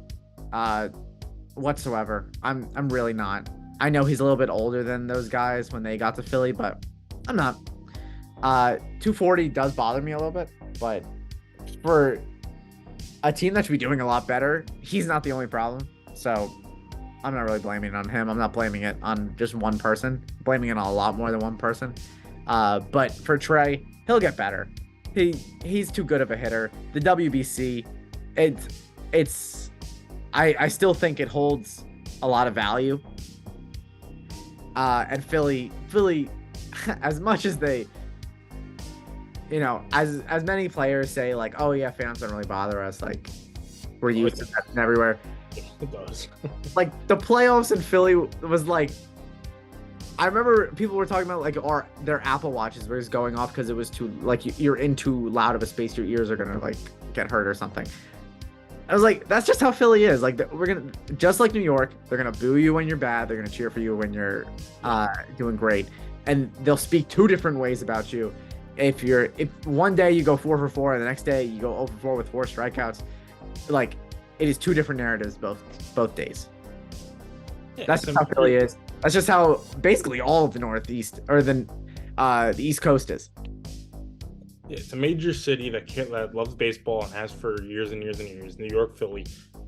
Speaker 2: whatsoever. I'm really not. I know he's a little bit older than those guys when they got to Philly, but I'm not. 240 does bother me a little bit, but for a team that should be doing a lot better, he's not the only problem. So I'm not really blaming it on him. I'm not blaming it on just one person. I'm blaming it on a lot more than one person. But for Trey, he'll get better. He's too good of a hitter. The WBC, I still think it holds a lot of value. And Philly, as much as they, as many players say, like, oh yeah, fans don't really bother us, like, we're used to that everywhere.
Speaker 3: It does.
Speaker 2: Like, the playoffs in Philly was like, I remember people were talking about, like, their Apple Watches were just going off because it was too, like, you're in too loud of a space, your ears are gonna, like, get hurt or something. I was like, that's just how Philly is. Like, just like New York, they're gonna boo you when you're bad. They're gonna cheer for you when you're doing great, and they'll speak two different ways about you. If one day you go 4 for 4, and the next day you go 0 for 4 with 4 strikeouts, like, it is two different narratives both days. Yeah, that's just how Philly is. That's just how basically all of the Northeast or the East Coast is.
Speaker 3: It's a major city that loves baseball and has for years and years and years. New York, Philly.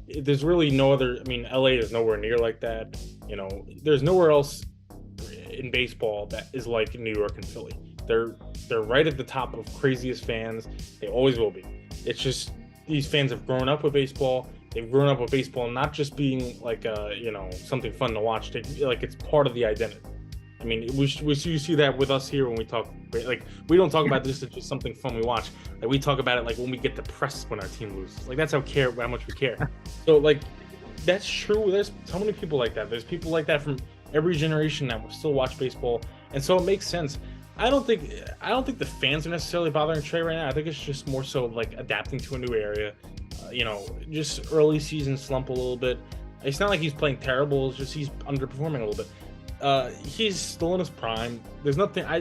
Speaker 3: There's really no other. I mean, LA is nowhere near like that. There's nowhere else in baseball that is like New York and Philly. They're right at the top of craziest fans. They always will be. It's just these fans have grown up with baseball. They've grown up with baseball not just being like something fun to watch. Like it's part of the identity. I mean, we see that with us here when we talk. Like we don't talk about this as just something fun we watch. Like we talk about it like when we get depressed when our team loses. Like that's how much we care. So like that's true. There's so many people like that. There's people like that from every generation that will still watch baseball, and so it makes sense. I don't think the fans are necessarily bothering Trey right now. I think it's just more so like adapting to a new area. Just early season slump a little bit. It's not like he's playing terrible. It's just he's underperforming a little bit. He's still in his prime. There's nothing. I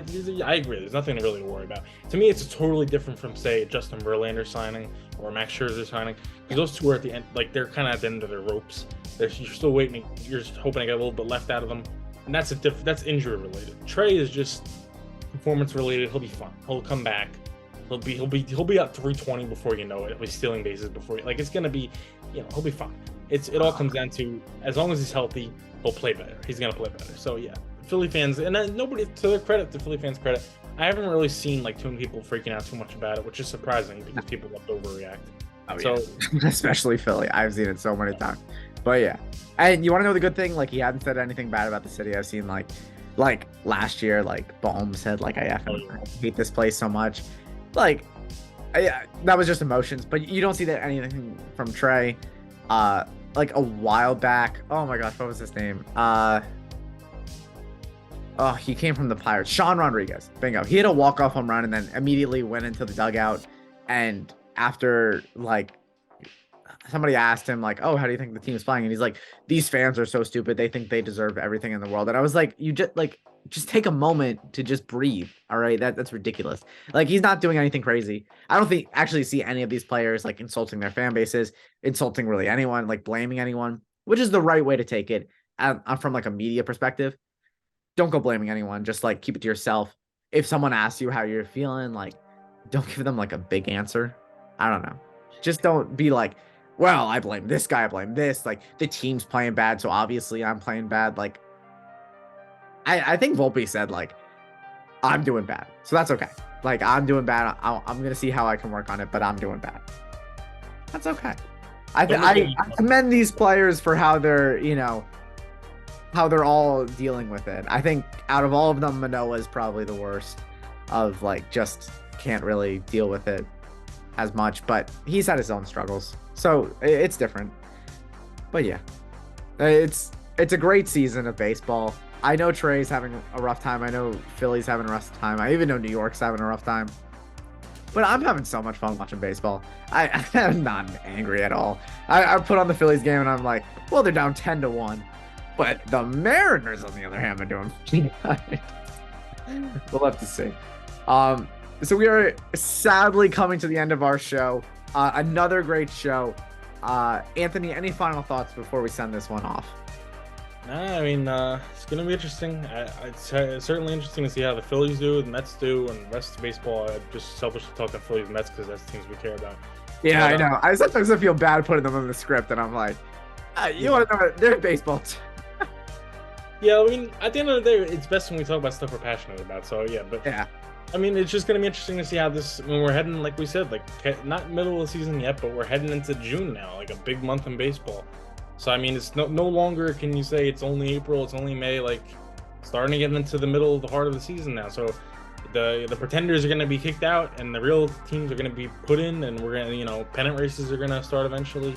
Speaker 3: agree. There's nothing to really worry about. To me, it's totally different from say Justin Verlander signing or Max Scherzer signing, because those two are at the end. Like they're kind of at the end of their ropes. You're still waiting. You're just hoping to get a little bit left out of them, and that's that's injury related. Trey is just performance related. He'll be fine. He'll come back. He'll be at 320 before you know it. He'll be stealing bases before it's gonna be, he'll be fine. It all comes down to as long as he's healthy, he'll play better. He's gonna play better. So yeah, Philly fans, and nobody, to their credit, to Philly fans' credit, I haven't really seen like too many people freaking out too much about it, which is surprising because people love to overreact.
Speaker 2: Oh, so yeah. Especially Philly, I've seen it so many times. But yeah, and you want to know the good thing? Like he hadn't said anything bad about the city. I've seen like last year, like Bohm said, like I hate this place so much. Like, that was just emotions, but you don't see that anything from Trey. Like a while back, oh my gosh, what was his name? He came from the Pirates. Sean Rodriguez, bingo. He had a walk-off home run and then immediately went into the dugout. And after like somebody asked him like, "Oh, how do you think the team's playing?" And he's like, "These fans are so stupid. They think they deserve everything in the world." And I was like, "You just take a moment to just breathe. All right, that's ridiculous. Like he's not doing anything crazy. I don't actually see any of these players like insulting their fan bases, insulting really anyone, like blaming anyone, which is the right way to take it. I'm from like a media perspective. Don't go blaming anyone. Just like keep it to yourself. If someone asks you how you're feeling, like don't give them like a big answer. I don't know. Just don't be like, well, I blame this guy. I blame this. Like the team's playing bad, so obviously I'm playing bad. Like I think Volpe said like, I'm doing bad, so that's okay. Like I'm doing bad. I'm gonna see how I can work on it, but I'm doing bad. That's okay. I commend these players for how they're how they're all dealing with it. I think out of all of them, Manoah is probably the worst of like just can't really deal with it as much, but he's had his own struggles, so it's different. But yeah, it's a great season of baseball. I know Trey's having a rough time. I know Philly's having a rough time. I even know New York's having a rough time. But I'm having so much fun watching baseball. I'm not angry at all. I put on the Phillies game and I'm like, well, they're down 10-1. But the Mariners, on the other hand, are doing pretty good. We'll have to see. So we are sadly coming to the end of our show. Another great show. Anthony, any final thoughts before we send this one off?
Speaker 3: I mean, it's going to be interesting. It's certainly interesting to see how the Phillies do, the Mets do, and the rest of baseball. I just selfishly talk about Phillies and Mets because that's the teams we care about.
Speaker 2: Yeah, I know. I sometimes feel bad putting them in the script, and I'm like, you want to know, they're baseball too.
Speaker 3: Yeah, I mean, at the end of the day, it's best when we talk about stuff we're passionate about. So, yeah, but
Speaker 2: yeah.
Speaker 3: I mean, it's just going to be interesting to see how this, when we're heading, like we said, like not middle of the season yet, but we're heading into June now, like a big month in baseball. So, I mean, it's no longer can you say it's only April, it's only May, like starting to get into the middle of the heart of the season now. So the pretenders are going to be kicked out and the real teams are going to be put in, and we're going to, pennant races are going to start eventually.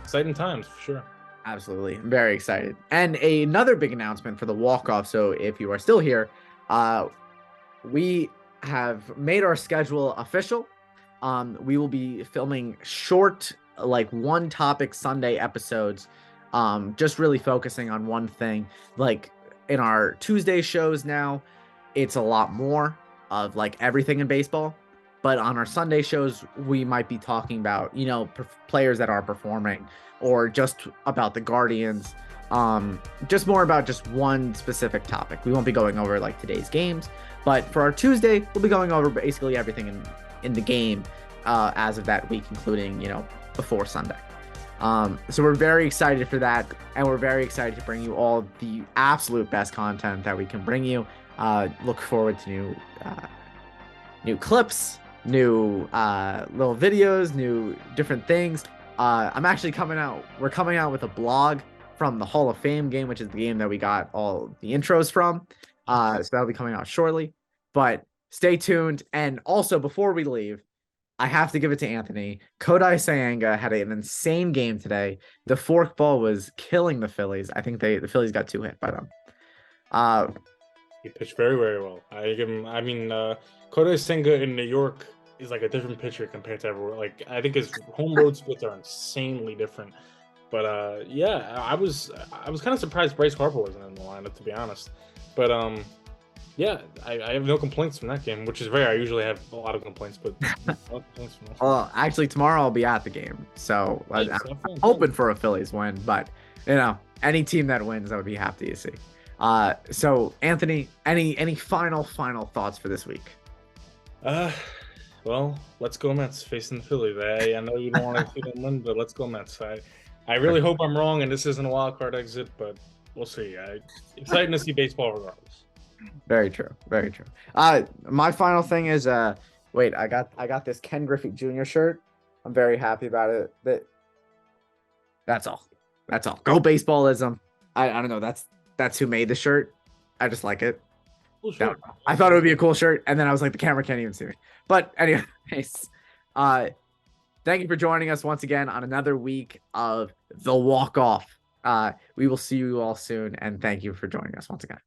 Speaker 3: Exciting times for sure.
Speaker 2: Absolutely. I'm very excited. And another big announcement for the walk-off. So if you are still here, we have made our schedule official. We will be filming short, like one topic Sunday episodes, just really focusing on one thing. Like in our Tuesday shows now, it's a lot more of like everything in baseball. But on our Sunday shows, we might be talking about, players that are performing, or just about the Guardians, just more about just one specific topic. We won't be going over like today's games, but for our Tuesday, we'll be going over basically everything in the game as of that week, including, before Sunday. So we're very excited for that, and we're very excited to bring you all the absolute best content that we can bring you. Look forward to new clips, new little videos, new different things. I'm actually we're coming out with a blog from the Hall of Fame game, which is the game that we got all the intros from. So that'll be coming out shortly. But stay tuned. And also, before we leave, I have to give it to Anthony. Kodai Sayanga had an insane game today. The fork ball was killing the Phillies. I think the Phillies got 2 hit by them.
Speaker 3: He pitched very, very well. I give him. I mean, Kodai Senga in New York is like a different pitcher compared to everywhere. Like I think his home road splits are insanely different. But yeah, I was kind of surprised Bryce Harper wasn't in the lineup, to be honest. But yeah, I have no complaints from that game, which is rare. I usually have a lot of complaints, but no complaints from that.
Speaker 2: Well, actually, tomorrow I'll be at the game, so I'm hoping for a Phillies win. But any team that wins, I would be happy to see. So Anthony, any final thoughts for this week?
Speaker 3: Well, let's go Mets facing the Phillies. I know you don't want to see them win, but let's go Mets. I really hope I'm wrong and this isn't a wild card exit, but we'll see. Exciting to see baseball regardless.
Speaker 2: Very true. Very true. My final thing is wait, I got this Ken Griffey Jr. shirt. I'm very happy about it. That's all. Go baseballism. I don't know. That's who made the shirt. I just like it.
Speaker 3: Cool shirt.
Speaker 2: I thought it would be a cool shirt, and then I was like, the camera can't even see me. But anyways, thank you for joining us once again on another week of The Walk Off. We will see you all soon, and thank you for joining us once again.